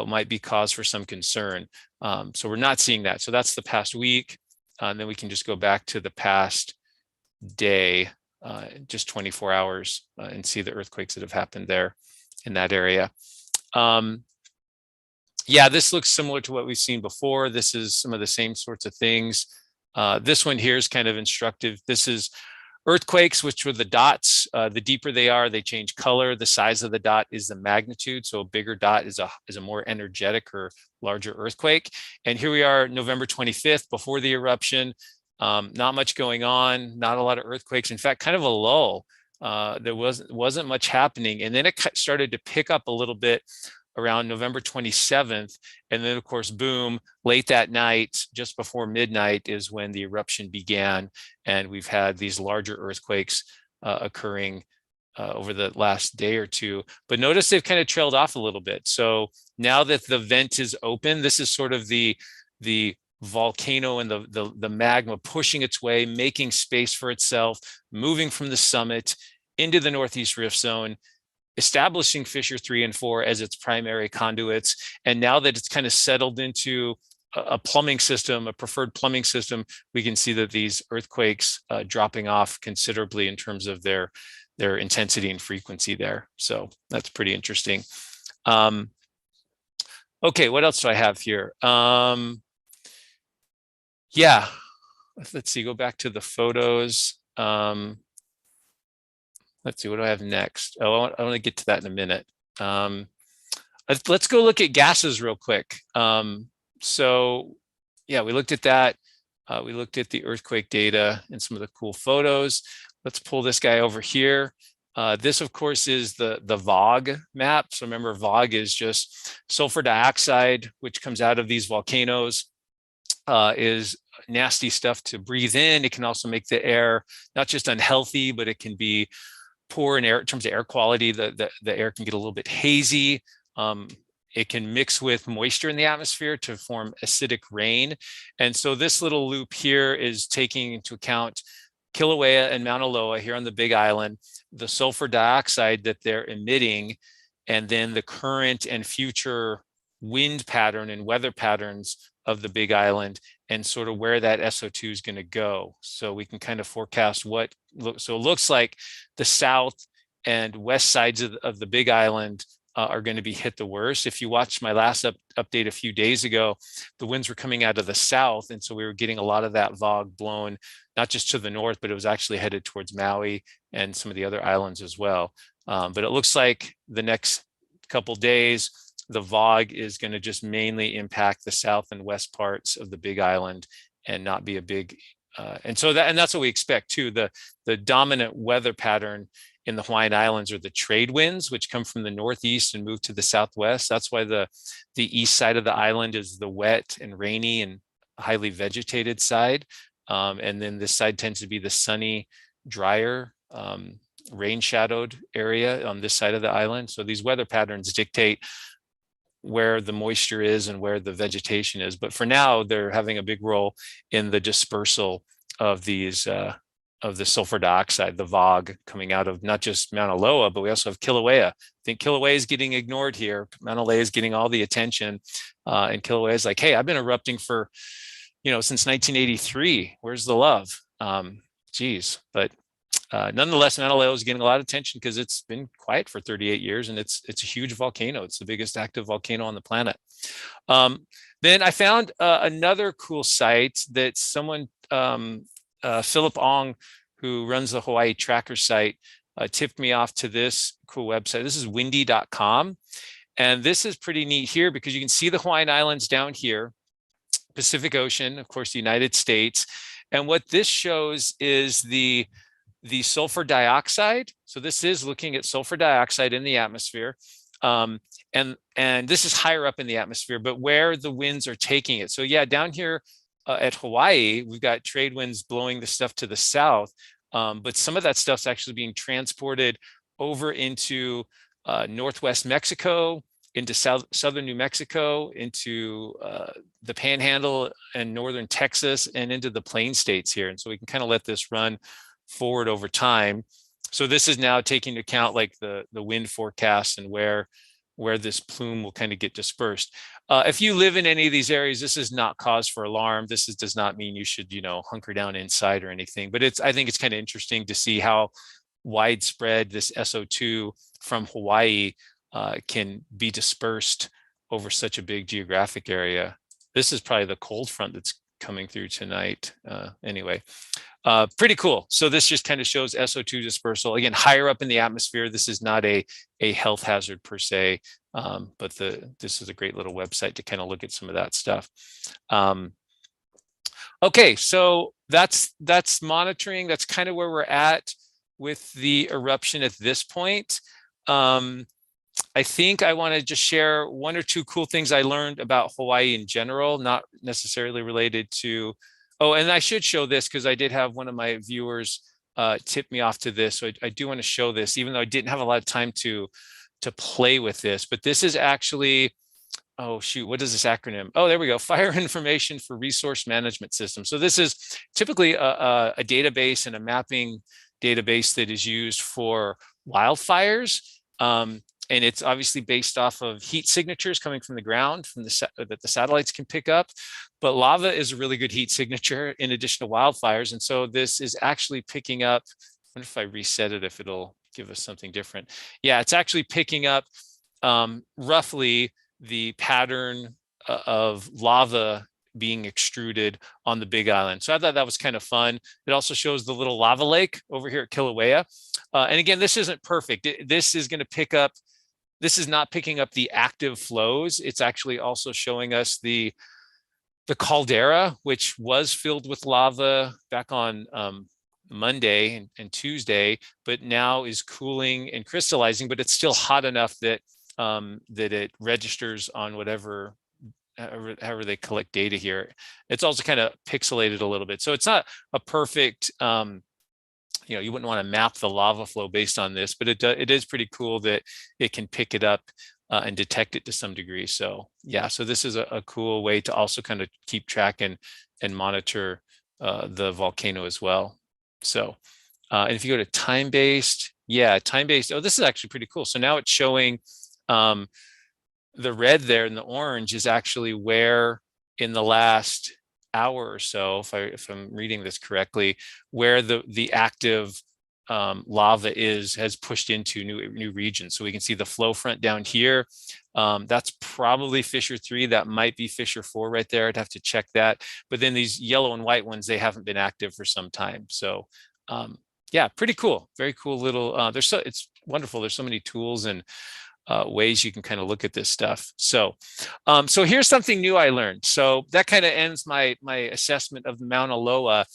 might be cause for some concern. So we're not seeing that. So that's the past week. And then we can just go back to the past day, just 24 hours, and see the earthquakes that have happened there in that area. Yeah, this looks similar to what we've seen before. This is some of the same sorts of things. This one here is kind of instructive. This is Earthquakes, which were the dots, the deeper they are, they change color. The size of the dot is the magnitude. So a bigger dot is a more energetic or larger earthquake. And here we are, November 25th, before the eruption. Not much going on, not a lot of earthquakes. In fact, kind of a lull. There wasn't much happening. And then it started to pick up a little bit around November 27th. And then, of course, boom, late that night, just before midnight is when the eruption began. And we've had these larger earthquakes occurring over the last day or two. But notice they've kind of trailed off a little bit. So now that the vent is open, this is sort of the volcano and the magma pushing its way, making space for itself, moving from the summit into the Northeast Rift Zone, establishing fissure 3 and 4 as its primary conduits. And now that it's kind of settled into a plumbing system, a preferred plumbing system, we can see that these earthquakes dropping off considerably in terms of their intensity and frequency there. So that's pretty interesting. Okay, what else do I have here? Yeah, let's see, go back to the photos. Let's see, what do I have next? Oh, I want to get to that in a minute. Let's go look at gases real quick. So yeah, we looked at that. We looked at the earthquake data and some of the cool photos. Let's pull this guy over here. This, of course, is the VOG map. So remember, VOG is just sulfur dioxide, which comes out of these volcanoes, is nasty stuff to breathe in. It can also make the air not just unhealthy, but it can be poor in terms of air quality. The air can get a little bit hazy. It can mix with moisture in the atmosphere to form acidic rain. And so this little loop here is taking into account Kilauea and Mauna Loa here on the Big Island, the sulfur dioxide that they're emitting, and then the current and future wind pattern and weather patterns of the Big Island, and sort of where that SO2 is going to go. So we can kind of forecast so it looks like the south and west sides of the Big Island are going to be hit the worst. If you watched my last update a few days ago, the winds were coming out of the south. And so we were getting a lot of that VOG blown, not just to the north, but it was actually headed towards Maui and some of the other islands as well. But it looks like the next couple days, the VOG is going to just mainly impact the south and west parts of the Big Island and not be a big, and that's what we expect too. The dominant weather pattern in the Hawaiian Islands are the trade winds, which come from the northeast and move to the southwest. That's why the east side of the island is the wet and rainy and highly vegetated side. And then this side tends to be the sunny, drier, rain shadowed area on this side of the island. So these weather patterns dictate where the moisture is and where the vegetation is. But for now, they're having a big role in the dispersal of these of the sulfur dioxide, the VOG, coming out of not just Mauna Loa, but we also have Kilauea. I think Kilauea is getting ignored here. Mauna Loa is getting all the attention, and Kilauea is like, hey, I've been erupting for, since 1983. Where's the love? Geez, but nonetheless, Mauna Loa is getting a lot of attention because it's been quiet for 38 years, and it's a huge volcano. It's the biggest active volcano on the planet. Then I found another cool site that someone, Philip Ong, who runs the Hawaii Tracker site, tipped me off to this cool website. This is windy.com. And this is pretty neat here because you can see the Hawaiian Islands down here, Pacific Ocean, of course, the United States. And what this shows is the sulfur dioxide. So this is looking at sulfur dioxide in the atmosphere. And this is higher up in the atmosphere, but where the winds are taking it. So yeah, down here at Hawaii, we've got trade winds blowing the stuff to the south, but some of that stuff's actually being transported over into northwest Mexico, into southern New Mexico, into the Panhandle and northern Texas, and into the Plain States here. And so we can kind of let this run forward over time. So this is now taking into account like the wind forecast and where this plume will kind of get dispersed. If you live in any of these areas, this is not cause for alarm. This does not mean you should, hunker down inside or anything. But I think it's kind of interesting to see how widespread this SO2 from Hawaii can be dispersed over such a big geographic area. This is probably the cold front that's coming through tonight. Anyway, pretty cool. So this just kind of shows SO2 dispersal. Again, higher up in the atmosphere. This is not a health hazard per se, but this is a great little website to kind of look at some of that stuff. Okay, so that's monitoring. That's kind of where we're at with the eruption at this point. I think I want to just share one or two cool things I learned about Hawaii in general, not necessarily related to, oh, and I should show this because I did have one of my viewers tip me off to this. So I do want to show this, even though I didn't have a lot of time to play with this, but this is actually, oh shoot, what is this acronym? Oh, there we go, Fire Information for Resource Management System. So this is typically a database and a mapping database that is used for wildfires. And it's obviously based off of heat signatures coming from the ground that the satellites can pick up. But lava is a really good heat signature in addition to wildfires. And so this is actually picking up, I wonder if I reset it, if it'll give us something different. Yeah, it's actually picking up roughly the pattern of lava being extruded on the Big Island. So I thought that was kind of fun. It also shows the little lava lake over here at Kilauea. And again, this isn't perfect. This is going to pick up, this is not picking up the active flows. It's actually also showing us the caldera, which was filled with lava back on Monday and Tuesday, but now is cooling and crystallizing, but it's still hot enough that that it registers on whatever, however they collect data here. It's also kind of pixelated a little bit. So it's not a perfect, you know, you wouldn't want to map the lava flow based on this, but it is pretty cool that it can pick it up and detect it to some degree. So yeah, so this is a cool way to also kind of keep track and monitor the volcano as well. So, and if you go to time-based, yeah, time-based, oh, this is actually pretty cool. So now it's showing the red there and the orange is actually where in the last hour or so, if I'm reading this correctly, where the active lava has pushed into new regions. So we can see the flow front down here. That's probably Fissure 3. That might be Fissure 4 right there. I'd have to check that. But then these yellow and white ones, they haven't been active for some time. So yeah, pretty cool. Very cool little, it's wonderful. There's so many tools and ways you can kind of look at this stuff. So, so here's something new I learned. So that kind of ends my assessment of the Mauna Loa.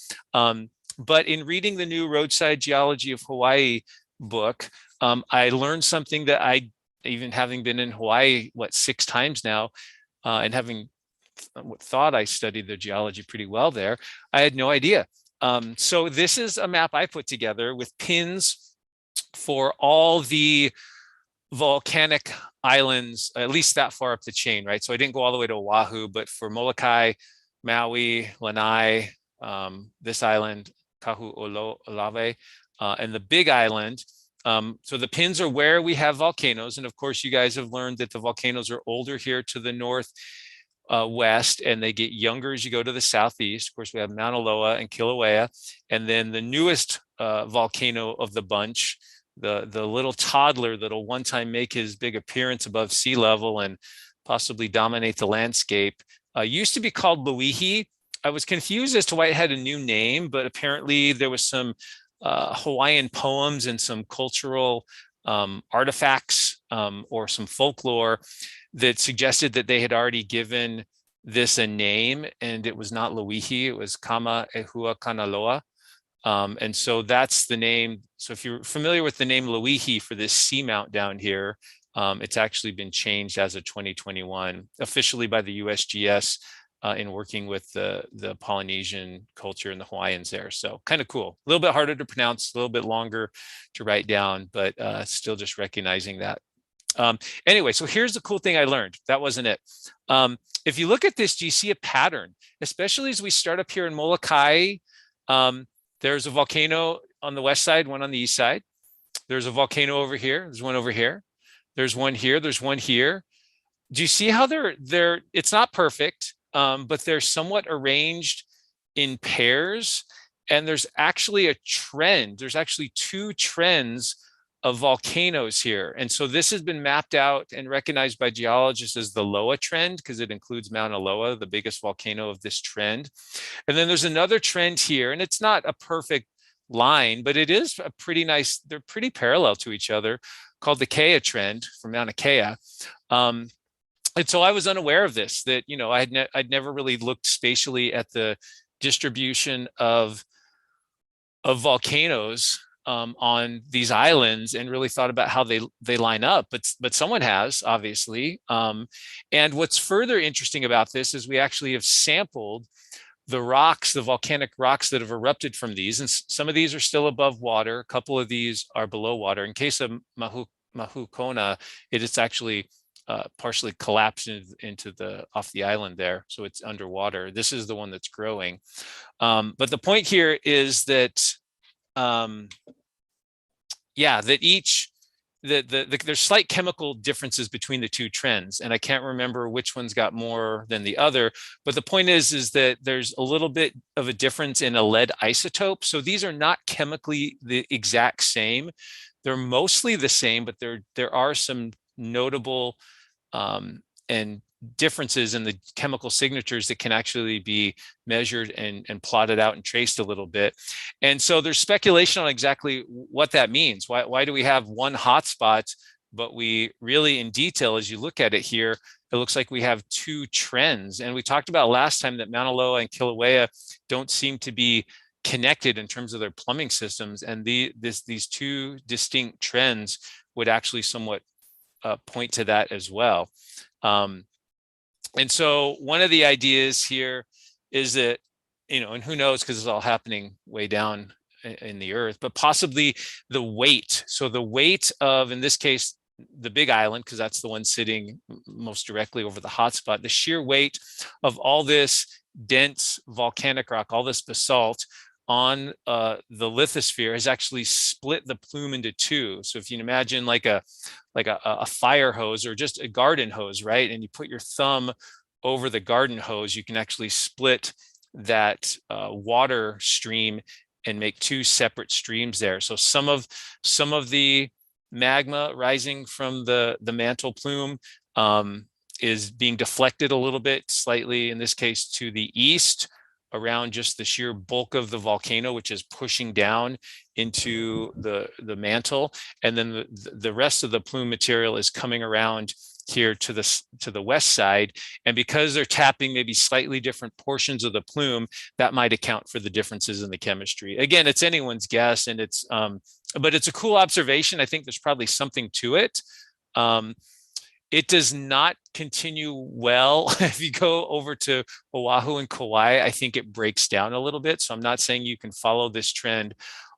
But in reading the new Roadside Geology of Hawaii book, I learned something that I, even having been in Hawaii, 6 times now, and having thought I studied the geology pretty well there, I had no idea. So this is a map I put together with pins for all the volcanic islands, at least that far up the chain, right? So I didn't go all the way to Oahu, but for Molokai, Maui, Lanai, this island, Kahu'olawe, and the Big Island. So the pins are where we have volcanoes. And of course, you guys have learned that the volcanoes are older here to the north west, and they get younger as you go to the southeast. Of course, we have Mauna Loa and Kilauea. And then the newest volcano of the bunch, the little toddler that'll one time make his big appearance above sea level and possibly dominate the landscape, used to be called Loihi. I was confused as to why it had a new name, but apparently there was some Hawaiian poems and some cultural artifacts or some folklore that suggested that they had already given this a name, and it was not Loihi, it was Kama Ehua Kanaloa. And so that's the name. So if you're familiar with the name Loihi for this seamount down here, it's actually been changed as of 2021, officially by the USGS in working with the Polynesian culture and the Hawaiians there. So kind of cool. A little bit harder to pronounce, a little bit longer to write down, but still just recognizing that. Anyway, so here's the cool thing I learned. That wasn't it. If you look at this, do you see a pattern? Especially as we start up here in Molokai, there's a volcano on the west side, one on the east side. There's a volcano over here. There's one over here. There's one here. There's one here. Do you see how they're it's not perfect, but they're somewhat arranged in pairs. And there's actually a trend. There's actually 2 trends of volcanoes here. And so this has been mapped out and recognized by geologists as the Loa trend, because it includes Mauna Loa, the biggest volcano of this trend. And then there's another trend here, and it's not a perfect line, but it is a pretty nice, they're pretty parallel to each other, called the Kea trend from Mauna Kea. And so I was unaware of this, that, you know, I'd never really looked spatially at the distribution of volcanoes on these islands and really thought about how they line up, but someone has, obviously. And what's further interesting about this is we actually have sampled the rocks, the volcanic rocks that have erupted from these, and some of these are still above water. A couple of these are below water. In case of Mahukona, it is actually partially collapsed into off the island there, so it's underwater. This is the one that's growing. But the point here is that, yeah, that there's slight chemical differences between the two trends, and I can't remember which one's got more than the other. But the point is that there's a little bit of a difference in a lead isotope. So these are not chemically the exact same. They're mostly the same, but there are some notable and differences in the chemical signatures that can actually be measured and plotted out and traced a little bit. And so there's speculation on exactly what that means. Why do we have one hotspot, but we really, in detail, as you look at it here, it looks like we have two trends. And we talked about last time that Mauna Loa and Kilauea don't seem to be connected in terms of their plumbing systems. And these two distinct trends would actually somewhat point to that as well. And so one of the ideas here is that, you know, and who knows, because it's all happening way down in the earth, but possibly the weight. So the weight of, in this case, the big island, because that's the one sitting most directly over the hotspot, the sheer weight of all this dense volcanic rock, all this basalt on the lithosphere has actually split the plume into two. So if you can imagine like a fire hose or just a garden hose, right? And you put your thumb over the garden hose, you can actually split that water stream and make two separate streams there. So some of the magma rising from the mantle plume is being deflected a little bit, slightly, in this case, to the east, around just the sheer bulk of the volcano, which is pushing down into the mantle. And then the rest of the plume material is coming around here to the west side. And because they're tapping maybe slightly different portions of the plume, that might account for the differences in the chemistry. Again, it's anyone's guess, and but it's a cool observation. I think there's probably something to it. It does not continue well. If you go over to Oahu and Kauai, I think it breaks down a little bit. So I'm not saying you can follow this trend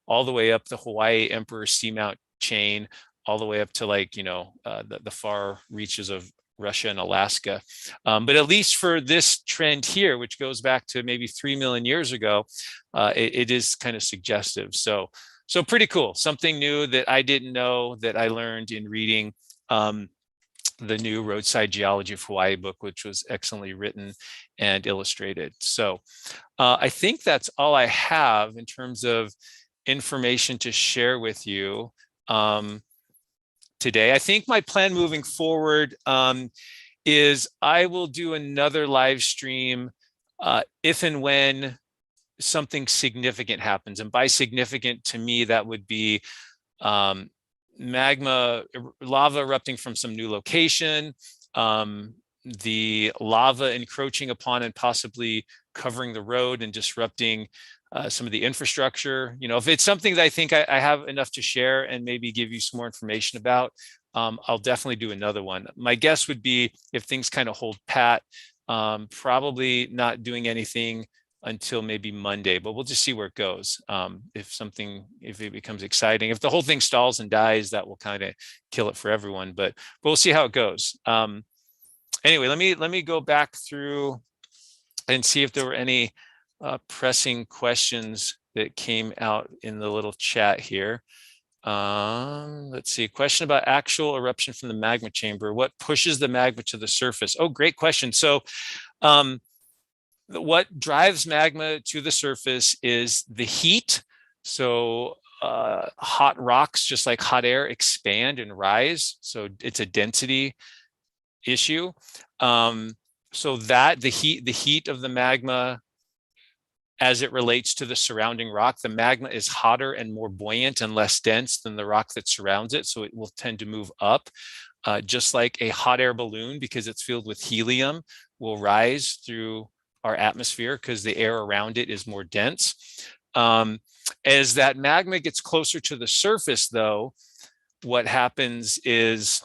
all the way up the Hawaii Emperor Seamount chain, all the way up to, like, you know, the far reaches of Russia and Alaska. But at least for this trend here, which goes back to maybe 3 million years ago, it is kind of suggestive. So pretty cool. Something new that I didn't know, that I learned in reading the new Roadside Geology of Hawaii book, which was excellently written and illustrated. So I think that's all I have in terms of information to share with you today. I think my plan moving forward is I will do another live stream if and when something significant happens. And by significant, to me, that would be magma, lava erupting from some new location, the lava encroaching upon and possibly covering the road and disrupting some of the infrastructure. You know, if it's something that I think I have enough to share and maybe give you some more information about, I'll definitely do another one. My guess would be, if things kind of hold pat, probably not doing anything until maybe Monday, but we'll just see where it goes. If it becomes exciting, if the whole thing stalls and dies, that will kind of kill it for everyone, but we'll see how it goes. Anyway, let me go back through and see if there were any pressing questions that came out in the little chat here. Let's see, question about actual eruption from the magma chamber. What pushes the magma to the surface? Oh, great question. So what drives magma to the surface is the heat. So hot rocks, just like hot air, expand and rise. So it's a density issue. So that the heat of the magma as it relates to the surrounding rock, the magma is hotter and more buoyant and less dense than the rock that surrounds it. So it will tend to move up, just like a hot air balloon, because it's filled with helium, will rise through our atmosphere because the air around it is more dense. As that magma gets closer to the surface, though, what happens is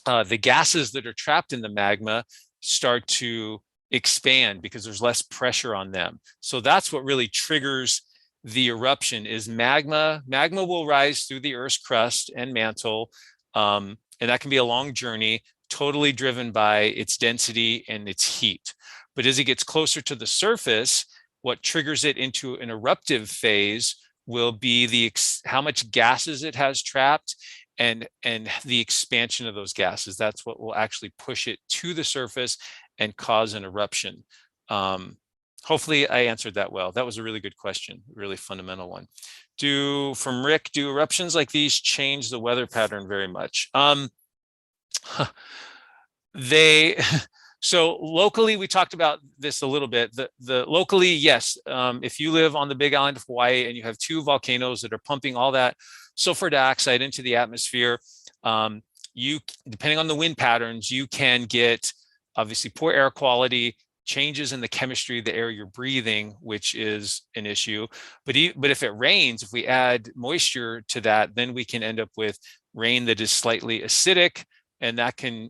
the gases that are trapped in the magma start to expand because there's less pressure on them. So that's what really triggers the eruption is magma. Magma will rise through the Earth's crust and mantle, and that can be a long journey, totally driven by its density and its heat. But as it gets closer to the surface, what triggers it into an eruptive phase will be how much gases it has trapped and the expansion of those gases. That's what will actually push it to the surface and cause an eruption. Hopefully I answered that well. That was a really good question, really fundamental one. From Rick, do eruptions like these change the weather pattern very much? So locally, we talked about this a little bit. Locally, yes, if you live on the Big Island of Hawaii and you have two volcanoes that are pumping all that sulfur dioxide into the atmosphere, depending on the wind patterns, you can get obviously poor air quality, changes in the chemistry of the air you're breathing, which is an issue. But if it rains, if we add moisture to that, then we can end up with rain that is slightly acidic, and that can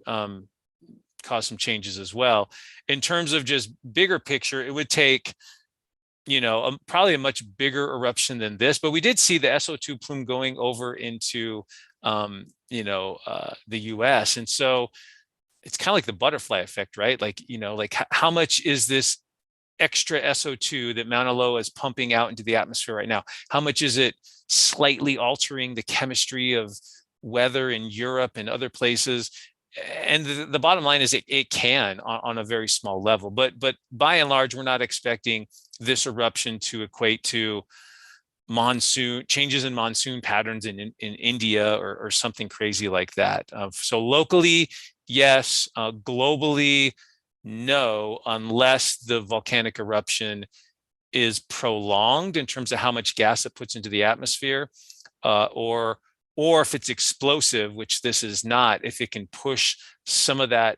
cause some changes as well. In terms of just bigger picture, it would take, probably a much bigger eruption than this, but we did see the SO2 plume going over into, the US. And so it's kind of like the butterfly effect, right? Like, how much is this extra SO2 that Mauna Loa is pumping out into the atmosphere right now? How much is it slightly altering the chemistry of weather in Europe and other places? And the bottom line is it can on a very small level, but by and large, we're not expecting this eruption to equate to changes in monsoon patterns in India or something crazy like that. So locally, yes. Globally, no, unless the volcanic eruption is prolonged in terms of how much gas it puts into the atmosphere, or if it's explosive, which this is not, if it can push some of the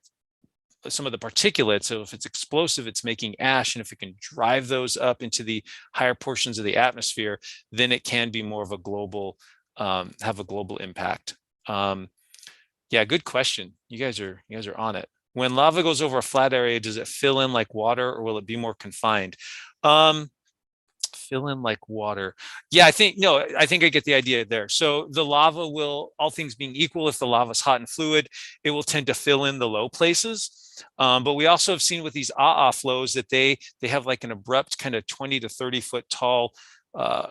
particulates. So if it's explosive, it's making ash, and if it can drive those up into the higher portions of the atmosphere, then it can be more of a global, have a global impact. Yeah, good question. You guys are on it. When lava goes over a flat area, does it fill in like water, or will it be more confined? Fill in like water. Yeah, I think I get the idea there. So the lava will, all things being equal, if the lava is hot and fluid, it will tend to fill in the low places. But we also have seen with these flows that they have like an abrupt kind of 20 to 30 foot tall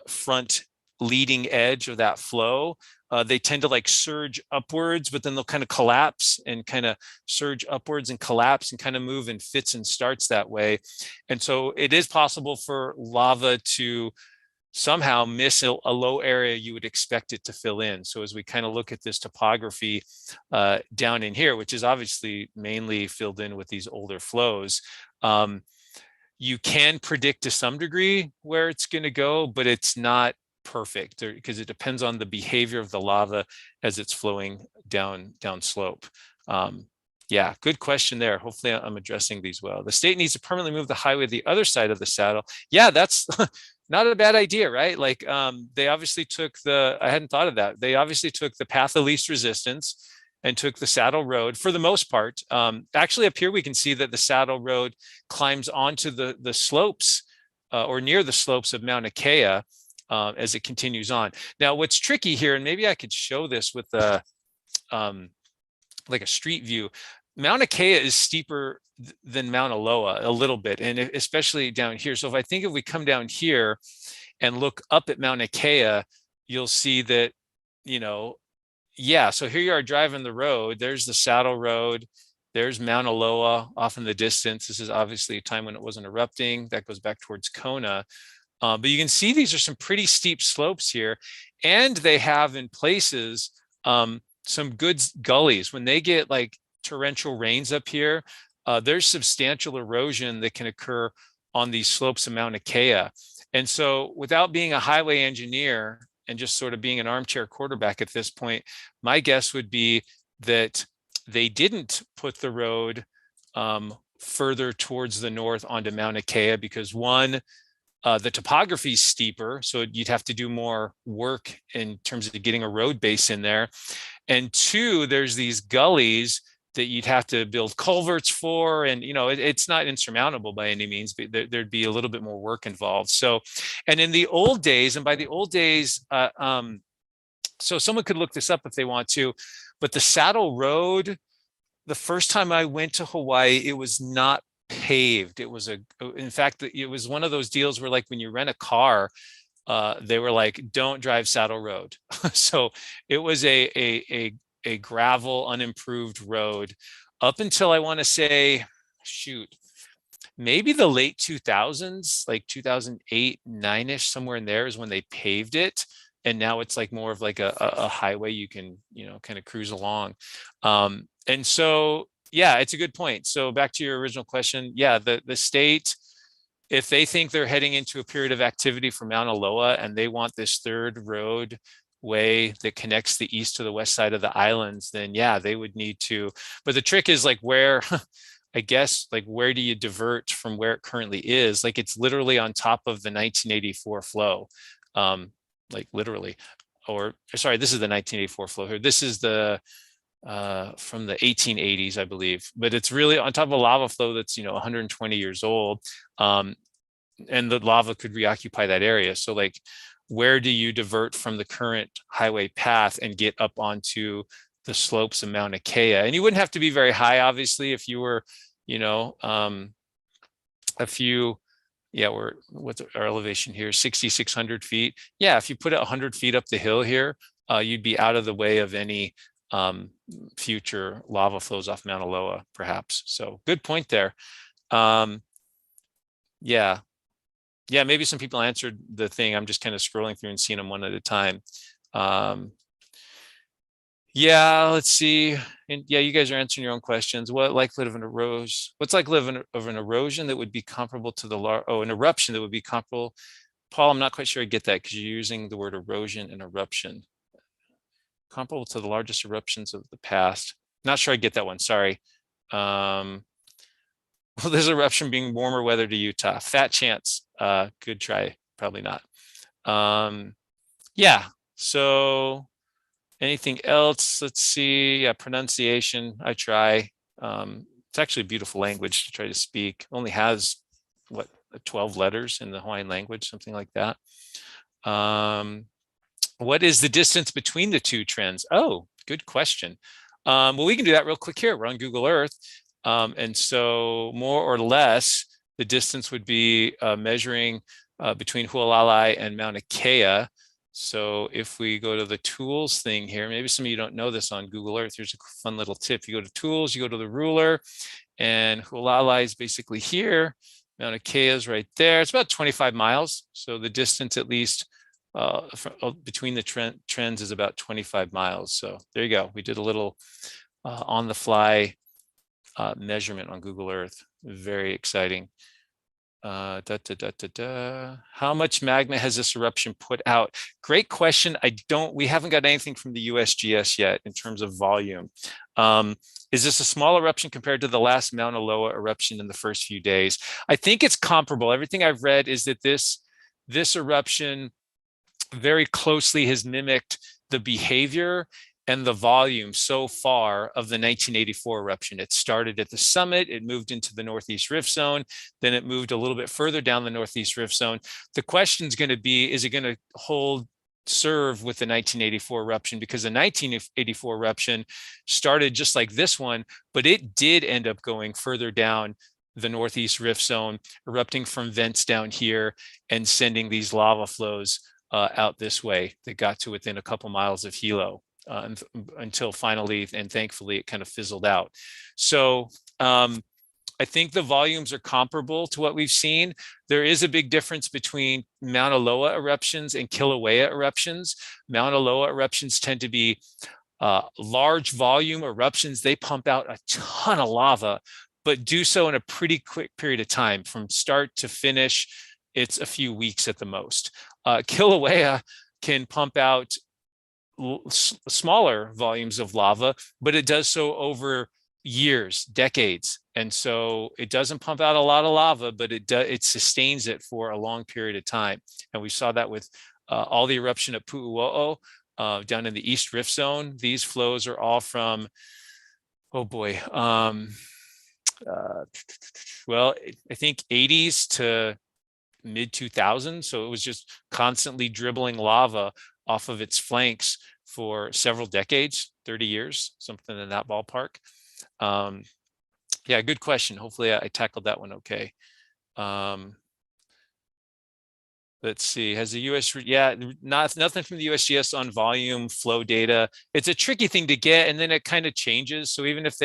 front leading edge of that flow. They tend to like surge upwards, but then they'll kind of collapse and kind of surge upwards and collapse and kind of move in fits and starts that way. And so it is possible for lava to somehow miss a low area you would expect it to fill in. So as we kind of look at this topography down in here, which is obviously mainly filled in with these older flows, you can predict to some degree where it's going to go, but it's not perfect because it depends on the behavior of the lava as it's flowing down slope. Yeah, good question there. Hopefully I'm addressing these well. The state needs to permanently move the highway to the other side of the saddle. Yeah, that's not a bad idea, right? Like they obviously took I hadn't thought of that. They obviously took the path of least resistance and took the saddle road for the most part. Actually up here, we can see that the saddle road climbs onto the slopes or near the slopes of Mauna Kea as it continues on. Now, what's tricky here, and maybe I could show this with like a street view. Mauna Kea is steeper than Mauna Loa a little bit, and especially down here. So if we come down here and look up at Mauna Kea, you'll see that, yeah, so here you are driving the road. There's the saddle road. There's Mauna Loa off in the distance. This is obviously a time when it wasn't erupting. That goes back towards Kona. But you can see these are some pretty steep slopes here. And they have in places some good gullies. When they get like torrential rains up here, there's substantial erosion that can occur on these slopes of Mauna Kea. And so without being a highway engineer and just sort of being an armchair quarterback at this point, my guess would be that they didn't put the road further towards the north onto Mauna Kea because one, the topography is steeper, so you'd have to do more work in terms of getting a road base in there. And two, there's these gullies that you'd have to build culverts for, and it's not insurmountable by any means, but there'd be a little bit more work involved. So, and in the old days, and by the old days, so someone could look this up if they want to, but the Saddle Road, the first time I went to Hawaii, it was not paved. It was in fact, it was one of those deals where like when you rent a car, they were like, don't drive Saddle Road. So it was a gravel, unimproved road up until I want to say, maybe the late 2000s, like 2008, 9-ish, somewhere in there is when they paved it. And now it's like more of like a highway you can, kind of cruise along. And so, yeah, it's a good point. So back to your original question. Yeah, the state, if they think they're heading into a period of activity for Mauna Loa and they want this third roadway that connects the east to the west side of the islands, then yeah, they would need to. But the trick is like where, I guess, like where do you divert from where it currently is? Like it's literally on top of the 1984 flow, like literally. Or sorry, this is the 1984 flow here. This is the from the 1880s, I believe, but it's really on top of a lava flow that's 120 years old, and the lava could reoccupy that area. So like, where do you divert from the current highway path and get up onto the slopes of Mauna Kea? And you wouldn't have to be very high, obviously, if you were, a few. Yeah, what's our elevation here? 6,600 feet. Yeah, if you put it 100 feet up the hill here, you'd be out of the way of any future lava flows off Mauna Loa, perhaps. So good point there. Yeah, maybe some people answered the thing. I'm just kind of scrolling through and seeing them one at a time. Yeah, let's see. And yeah, you guys are answering your own questions. What's likelihood of an erosion that would be comparable to an eruption that would be comparable? Paul, I'm not quite sure I get that because you're using the word erosion and eruption. Comparable to the largest eruptions of the past. Not sure I get that one, sorry. Well, this eruption being warmer weather to Utah. Fat chance, good try, probably not. Yeah, so anything else? Let's see, yeah, pronunciation, I try. It's actually a beautiful language to try to speak. Only has, 12 letters in the Hawaiian language, something like that. What is the distance between the two trends? Oh, good question. Well, we can do that real quick here. We're on Google Earth. And so more or less, the distance would be measuring between Hualalai and Mauna Kea. So if we go to the tools thing here, maybe some of you don't know this on Google Earth. Here's a fun little tip. You go to tools, you go to the ruler, and Hualalai is basically here. Mauna Kea is right there. It's about 25 miles. So the distance, at least between the trends, is about 25 miles. So there you go. We did a little on the fly measurement on Google Earth. Very exciting. How much magma has this eruption put out? Great question. We haven't got anything from the USGS yet in terms of volume. Is this a small eruption compared to the last Mauna Loa eruption in the first few days? I think it's comparable. Everything I've read is that this eruption very closely has mimicked the behavior and the volume so far of the 1984 eruption. It started at the summit, it moved into the Northeast Rift Zone, then it moved a little bit further down the Northeast Rift Zone. The question is going to be, is it going to serve with the 1984 eruption? Because the 1984 eruption started just like this one, but it did end up going further down the Northeast Rift Zone, erupting from vents down here and sending these lava flows out this way that got to within a couple miles of Hilo. Until finally and thankfully it kind of fizzled out. So I think the volumes are comparable to what we've seen. There is a big difference between Mauna Loa eruptions and Kilauea eruptions. Mauna Loa eruptions tend to be large volume eruptions. They pump out a ton of lava, but do so in a pretty quick period of time. From start to finish, it's a few weeks at the most. Kilauea can pump out smaller volumes of lava, but it does so over years, decades. And so it doesn't pump out a lot of lava, but it sustains it for a long period of time. And we saw that with all the eruption at Pu'uo'o down in the East Rift Zone. These flows are all from, oh boy, well, I think 80s to mid 2000s. So it was just constantly dribbling lava off of its flanks for several decades, 30 years, something in that ballpark. Yeah, good question. Hopefully I tackled that one okay. Let's see, has the US, yeah, nothing from the USGS on volume flow data. It's a tricky thing to get, and then it kind of changes. So even if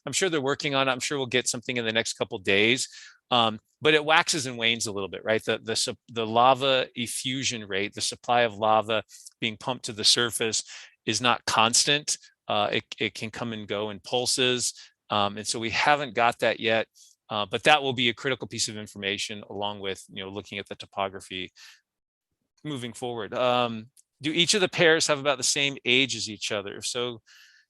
I'm sure they're working on it, I'm sure we'll get something in the next couple of days. But it waxes and wanes a little bit, right? The lava effusion rate, the supply of lava being pumped to the surface is not constant. It can come and go in pulses. And so we haven't got that yet. But that will be a critical piece of information along with, looking at the topography moving forward. Do each of the pairs have about the same age as each other? If so,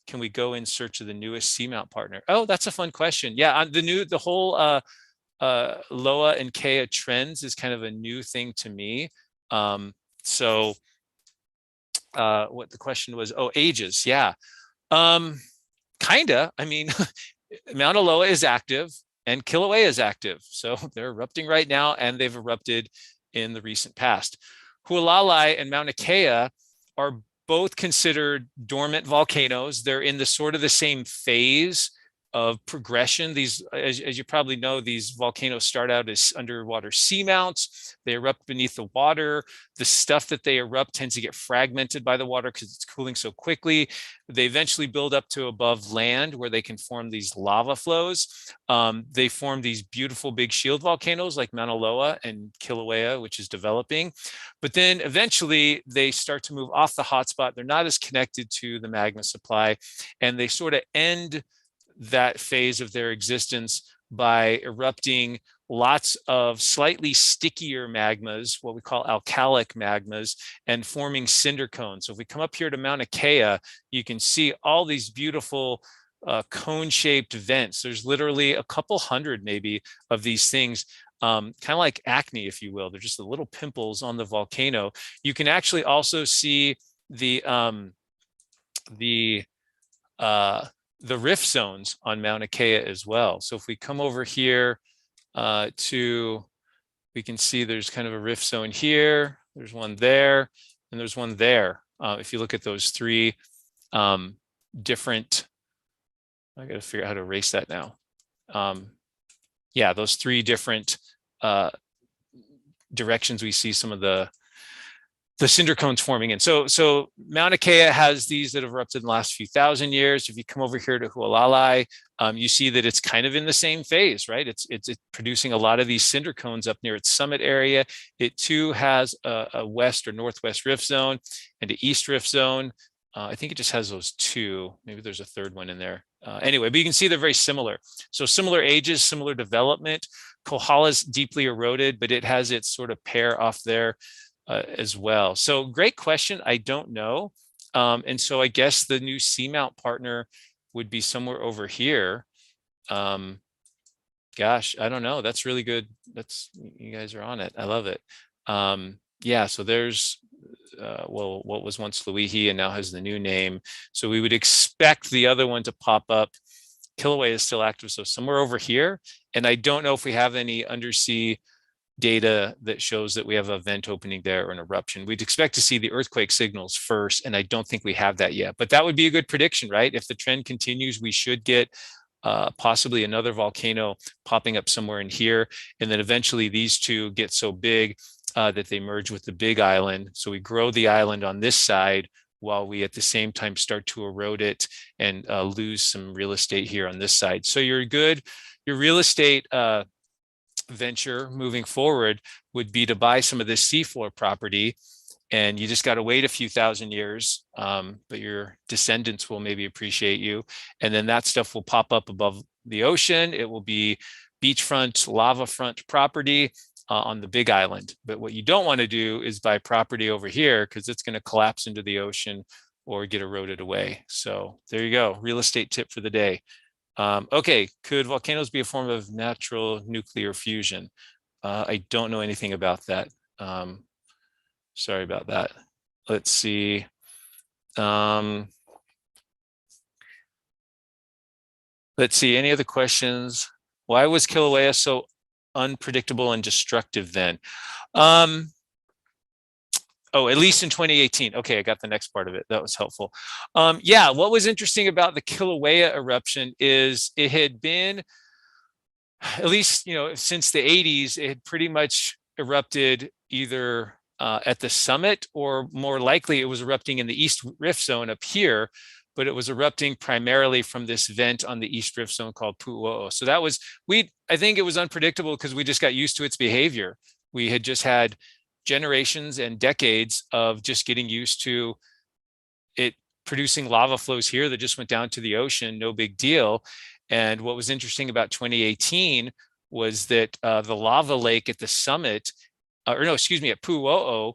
can we go in search of the newest seamount partner? Oh, that's a fun question. Yeah, the whole Loa and Kea trends is kind of a new thing to me. So what the question was, ages, yeah. Kinda, I mean, Mauna Loa is active and Kilauea is active. So they're erupting right now, and they've erupted in the recent past. Hualalai and Mauna Kea are both considered dormant volcanoes. They're in the sort of the same phase of progression. These, as you probably know, these volcanoes start out as underwater seamounts. They erupt beneath the water. The stuff that they erupt tends to get fragmented by the water because it's cooling so quickly. They eventually build up to above land where they can form these lava flows. They form these beautiful big shield volcanoes like Mauna Loa and Kilauea, which is developing. But then eventually they start to move off the hotspot. They're not as connected to the magma supply, and they sort of end that phase of their existence by erupting lots of slightly stickier magmas, what we call alkalic magmas, and forming cinder cones. So if we come up here to Mauna Kea, you can see all these beautiful cone-shaped vents. There's literally a couple hundred maybe of these things, kind of like acne, if you will. They're just the little pimples on the volcano. You can actually also see the rift zones on Mauna Kea as well. So if we come over here we can see there's kind of a rift zone here, there's one there, and there's one there. If you look at those three different, I got to figure out how to erase that now. Yeah, those three different directions we see some of the cinder cones forming in. So Mauna Kea has these that have erupted in the last few thousand years. If you come over here to Hualalai, you see that it's kind of in the same phase, right? It's producing a lot of these cinder cones up near its summit area. It too has a west or northwest rift zone and an east rift zone. I think it just has those two. Maybe there's a third one in there. Anyway, but you can see they're very similar. So similar ages, similar development. Kohala's deeply eroded, but it has its sort of pair off there as well. So great question. I don't know. And so I guess the new seamount partner would be somewhere over here. Gosh, I don't know. That's really good. You guys are on it. I love it. Yeah, so there's, well, what was once Luihi and now has the new name. So we would expect the other one to pop up. Kilauea is still active, so somewhere over here. And I don't know if we have any undersea data that shows that we have a vent opening there or an eruption. We'd expect to see the earthquake signals first, and I don't think we have that yet. But that would be a good prediction, right? If the trend continues, we should get possibly another volcano popping up somewhere in here, and then eventually these two get so big that they merge with the big island. So we grow the island on this side while we at the same time start to erode it and lose some real estate here on this side. So your real estate venture moving forward would be to buy some of this seafloor property, and you just got to wait a few thousand years, but your descendants will maybe appreciate you, and then that stuff will pop up above the ocean. It will be beachfront, lava front property on the Big Island. But what you don't want to do is buy property over here, because it's going to collapse into the ocean or get eroded away. So there you go, real estate tip for the day. Okay, could volcanoes be a form of natural nuclear fusion? I don't know anything about that. Sorry about that. Let's see. Let's see, any other questions? Why was Kilauea so unpredictable and destructive then? Oh, at least in 2018. Okay, I got the next part of it. That was helpful. Yeah, what was interesting about the Kilauea eruption is it had been, at least, since the 80s, it had pretty much erupted either at the summit, or more likely it was erupting in the East Rift Zone up here, but it was erupting primarily from this vent on the East Rift Zone called Pu'uo'o. So that was, I think it was unpredictable because we just got used to its behavior. We had just had generations and decades of just getting used to it producing lava flows here that just went down to the ocean, no big deal. And what was interesting about 2018 was that the lava lake at the summit, at Pu'uo'o,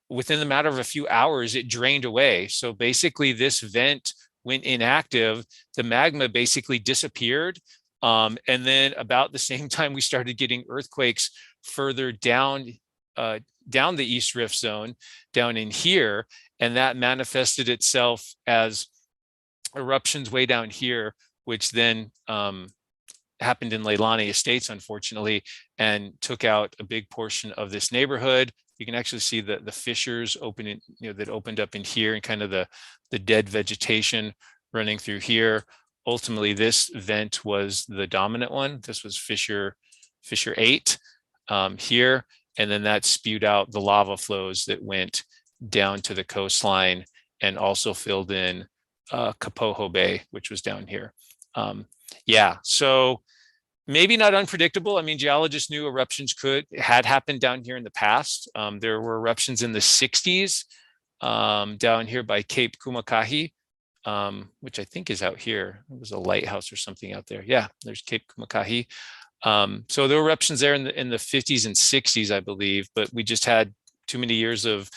within the matter of a few hours, it drained away. So basically this vent went inactive, the magma basically disappeared. And then about the same time, we started getting earthquakes further down the East Rift Zone, down in here, and that manifested itself as eruptions way down here, which then happened in Leilani Estates, unfortunately, and took out a big portion of this neighborhood. You can actually see the fissures opening, that opened up in here, and kind of the dead vegetation running through here. Ultimately, this vent was the dominant one. This was fissure 8 here. And then that spewed out the lava flows that went down to the coastline and also filled in Kapoho Bay, which was down here. Yeah, so maybe not unpredictable. I mean, geologists knew eruptions had happened down here in the past. There were eruptions in the 60s down here by Cape Kumakahi, which I think is out here. It was a lighthouse or something out there. Yeah, there's Cape Kumakahi. So there were eruptions there in the 50s and 60s, I believe, but we just had too many years of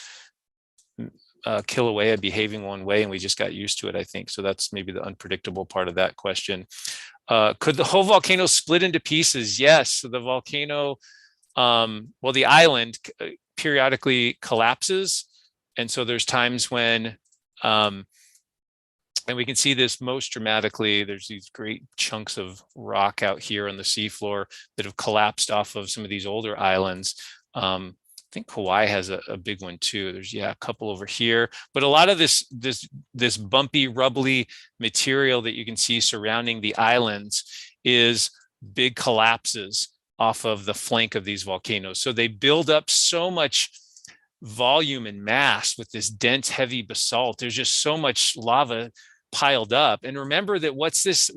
Kilauea behaving one way, and we just got used to it, I think. So that's maybe the unpredictable part of that question. Could the whole volcano split into pieces? Yes. So the volcano, the island periodically collapses. And so there's times when, and we can see this most dramatically, there's these great chunks of rock out here on the seafloor that have collapsed off of some of these older islands. I think Kauai has a big one too. There's, a couple over here, but a lot of this bumpy, rubbly material that you can see surrounding the islands is big collapses off of the flank of these volcanoes. So they build up so much volume and mass with this dense, heavy basalt. There's just so much lava piled up. And remember that what's this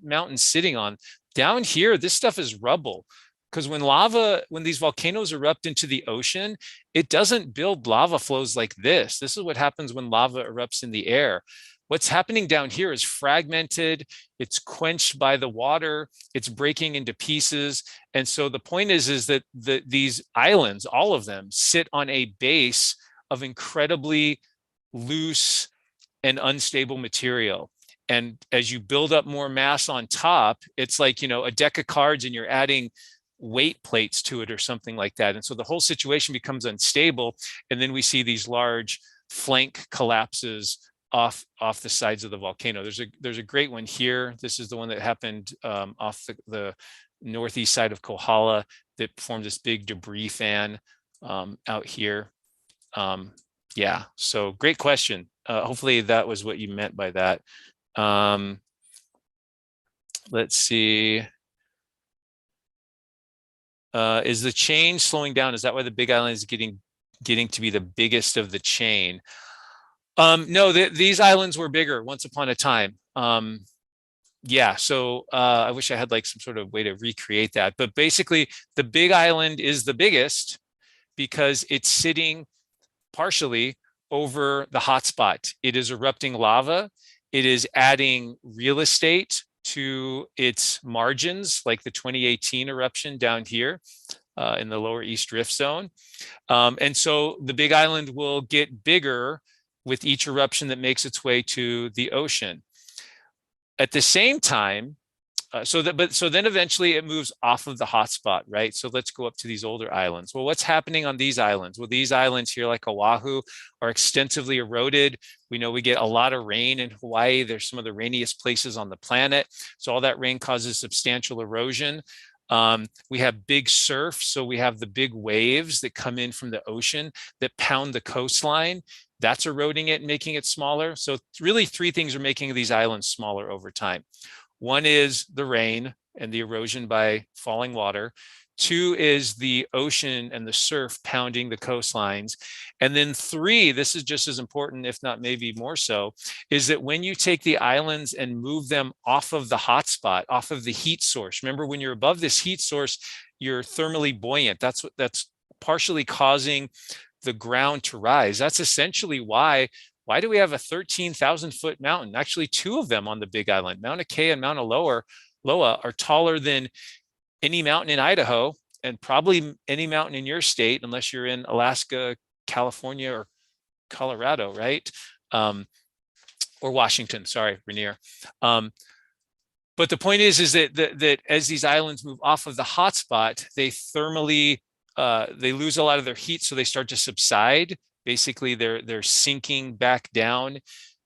mountain sitting on? Down here, this stuff is rubble. Because when these volcanoes erupt into the ocean, it doesn't build lava flows like this. This is what happens when lava erupts in the air. What's happening down here is fragmented, it's quenched by the water, it's breaking into pieces. And so the point is that these islands, all of them, sit on a base of incredibly loose and unstable material. And as you build up more mass on top, it's like, a deck of cards and you're adding weight plates to it or something like that. And so the whole situation becomes unstable. And then we see these large flank collapses off the sides of the volcano. There's a great one here. This is the one that happened off the northeast side of Kohala that formed this big debris fan out here. Yeah, so great question. Hopefully that was what you meant by that. Let's see. Is the chain slowing down? Is that why the Big Island is getting to be the biggest of the chain? No, these islands were bigger once upon a time. Yeah, so I wish I had like some sort of way to recreate that. But basically, the Big Island is the biggest because it's sitting partially over the hotspot. It is erupting lava. It is adding real estate to its margins, like the 2018 eruption down here in the lower East Rift Zone. And so the Big Island will get bigger with each eruption that makes its way to the ocean. At the same time, so then eventually it moves off of the hotspot, right? So let's go up to these older islands. Well, what's happening on these islands? Well, these islands here, like Oahu, are extensively eroded. We know we get a lot of rain in Hawaii. They're some of the rainiest places on the planet. So all that rain causes substantial erosion. We have big surf. So we have the big waves that come in from the ocean that pound the coastline. That's eroding it and making it smaller. So really three things are making these islands smaller over time. One is the rain and the erosion by falling water. Two is the ocean and the surf pounding the coastlines. And then three, this is just as important, if not maybe more so, is that when you take the islands and move them off of the hotspot, off of the heat source, remember when you're above this heat source, you're thermally buoyant. That's partially causing the ground to rise. That's essentially why do we have a 13,000-foot mountain? Actually, two of them on the Big Island, Mauna Kea and Mauna Loa, are taller than any mountain in Idaho and probably any mountain in your state, unless you're in Alaska, California, or Colorado, right? Or Washington, sorry, Rainier. But the point is that as these islands move off of the hotspot, they thermally, they lose a lot of their heat, so they start to subside. Basically, they're sinking back down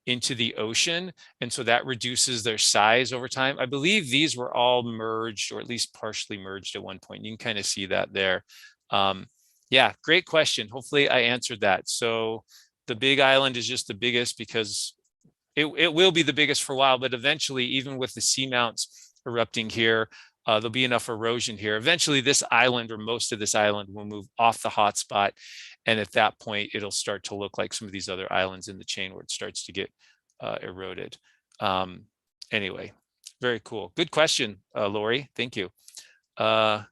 into the ocean. And so that reduces their size over time. I believe these were all merged, or at least partially merged at one point. You can kind of see that there. Yeah, great question. Hopefully I answered that. So the Big Island is just the biggest because it will be the biggest for a while, but eventually, even with the seamounts erupting here, there'll be enough erosion here. Eventually, this island or most of this island will move off the hotspot. And at that point, it'll start to look like some of these other islands in the chain where it starts to get eroded. Anyway, very cool. Good question, Lori. Thank you. Yeah,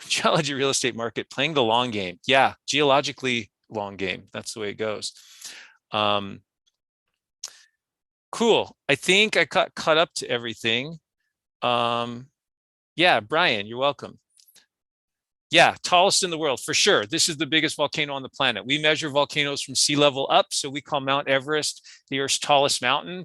geology real estate market, playing the long game. Yeah, geologically long game. That's the way it goes. Cool. I think I caught up to everything. Yeah, Brian, you're welcome. Yeah, tallest in the world, for sure. This is the biggest volcano on the planet. We measure volcanoes from sea level up, so we call Mount Everest the Earth's tallest mountain,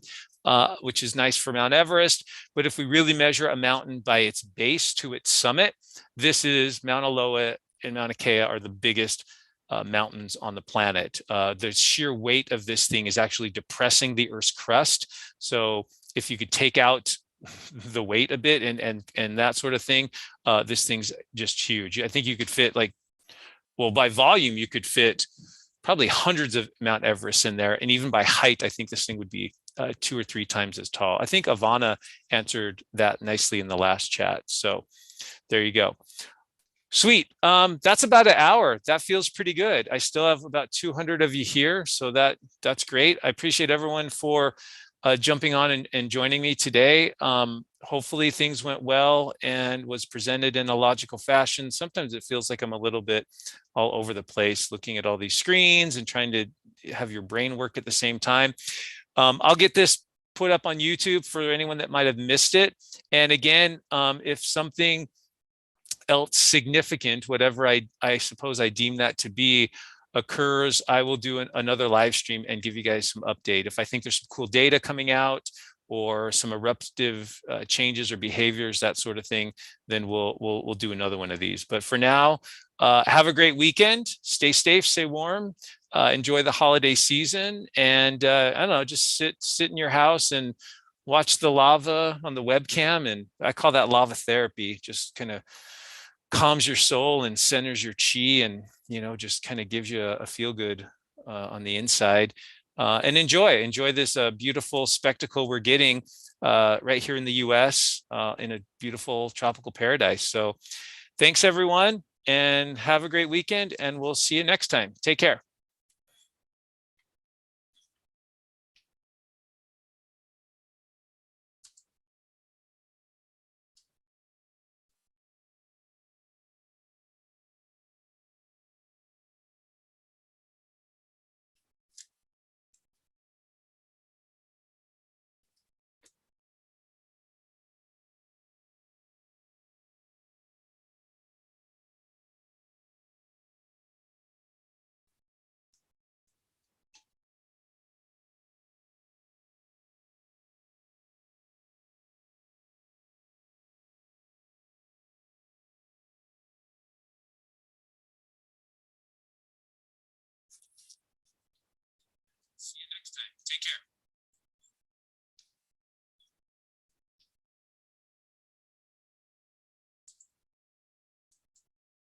which is nice for Mount Everest. But if we really measure a mountain by its base to its summit, this is Mauna Loa and Mauna Kea are the biggest mountains on the planet. The sheer weight of this thing is actually depressing the Earth's crust. So if you could take out the weight a bit and that sort of thing, this thing's just huge. I think you could fit well, by volume, you could fit probably hundreds of Mount Everest in there. And even by height, I think this thing would be 2 or 3 times as tall. I think Ivana answered that nicely in the last chat. So there you go. Sweet. That's about an hour. That feels pretty good. I still have about 200 of you here. So that's great. I appreciate everyone for jumping on and joining me today. Hopefully things went well and was presented in a logical fashion. Sometimes it feels like I'm a little bit all over the place looking at all these screens and trying to have your brain work at the same time. I'll get this put up on YouTube for anyone that might have missed it. And again, if something else significant, whatever I suppose I deem that to be, occurs, I will do another live stream and give you guys some update. If I think there's some cool data coming out or some eruptive changes or behaviors, that sort of thing, then we'll do another one of these. But for now, have a great weekend. Stay safe, stay warm, enjoy the holiday season, and I don't know, just sit in your house and watch the lava on the webcam. And I call that lava therapy. Just kind of calms your soul and centers your chi, and just kind of gives you a feel good on the inside, and enjoy this beautiful spectacle we're getting right here in the US in a beautiful tropical paradise. So thanks everyone, and have a great weekend, and we'll see you next time. Take care. next time. Take care.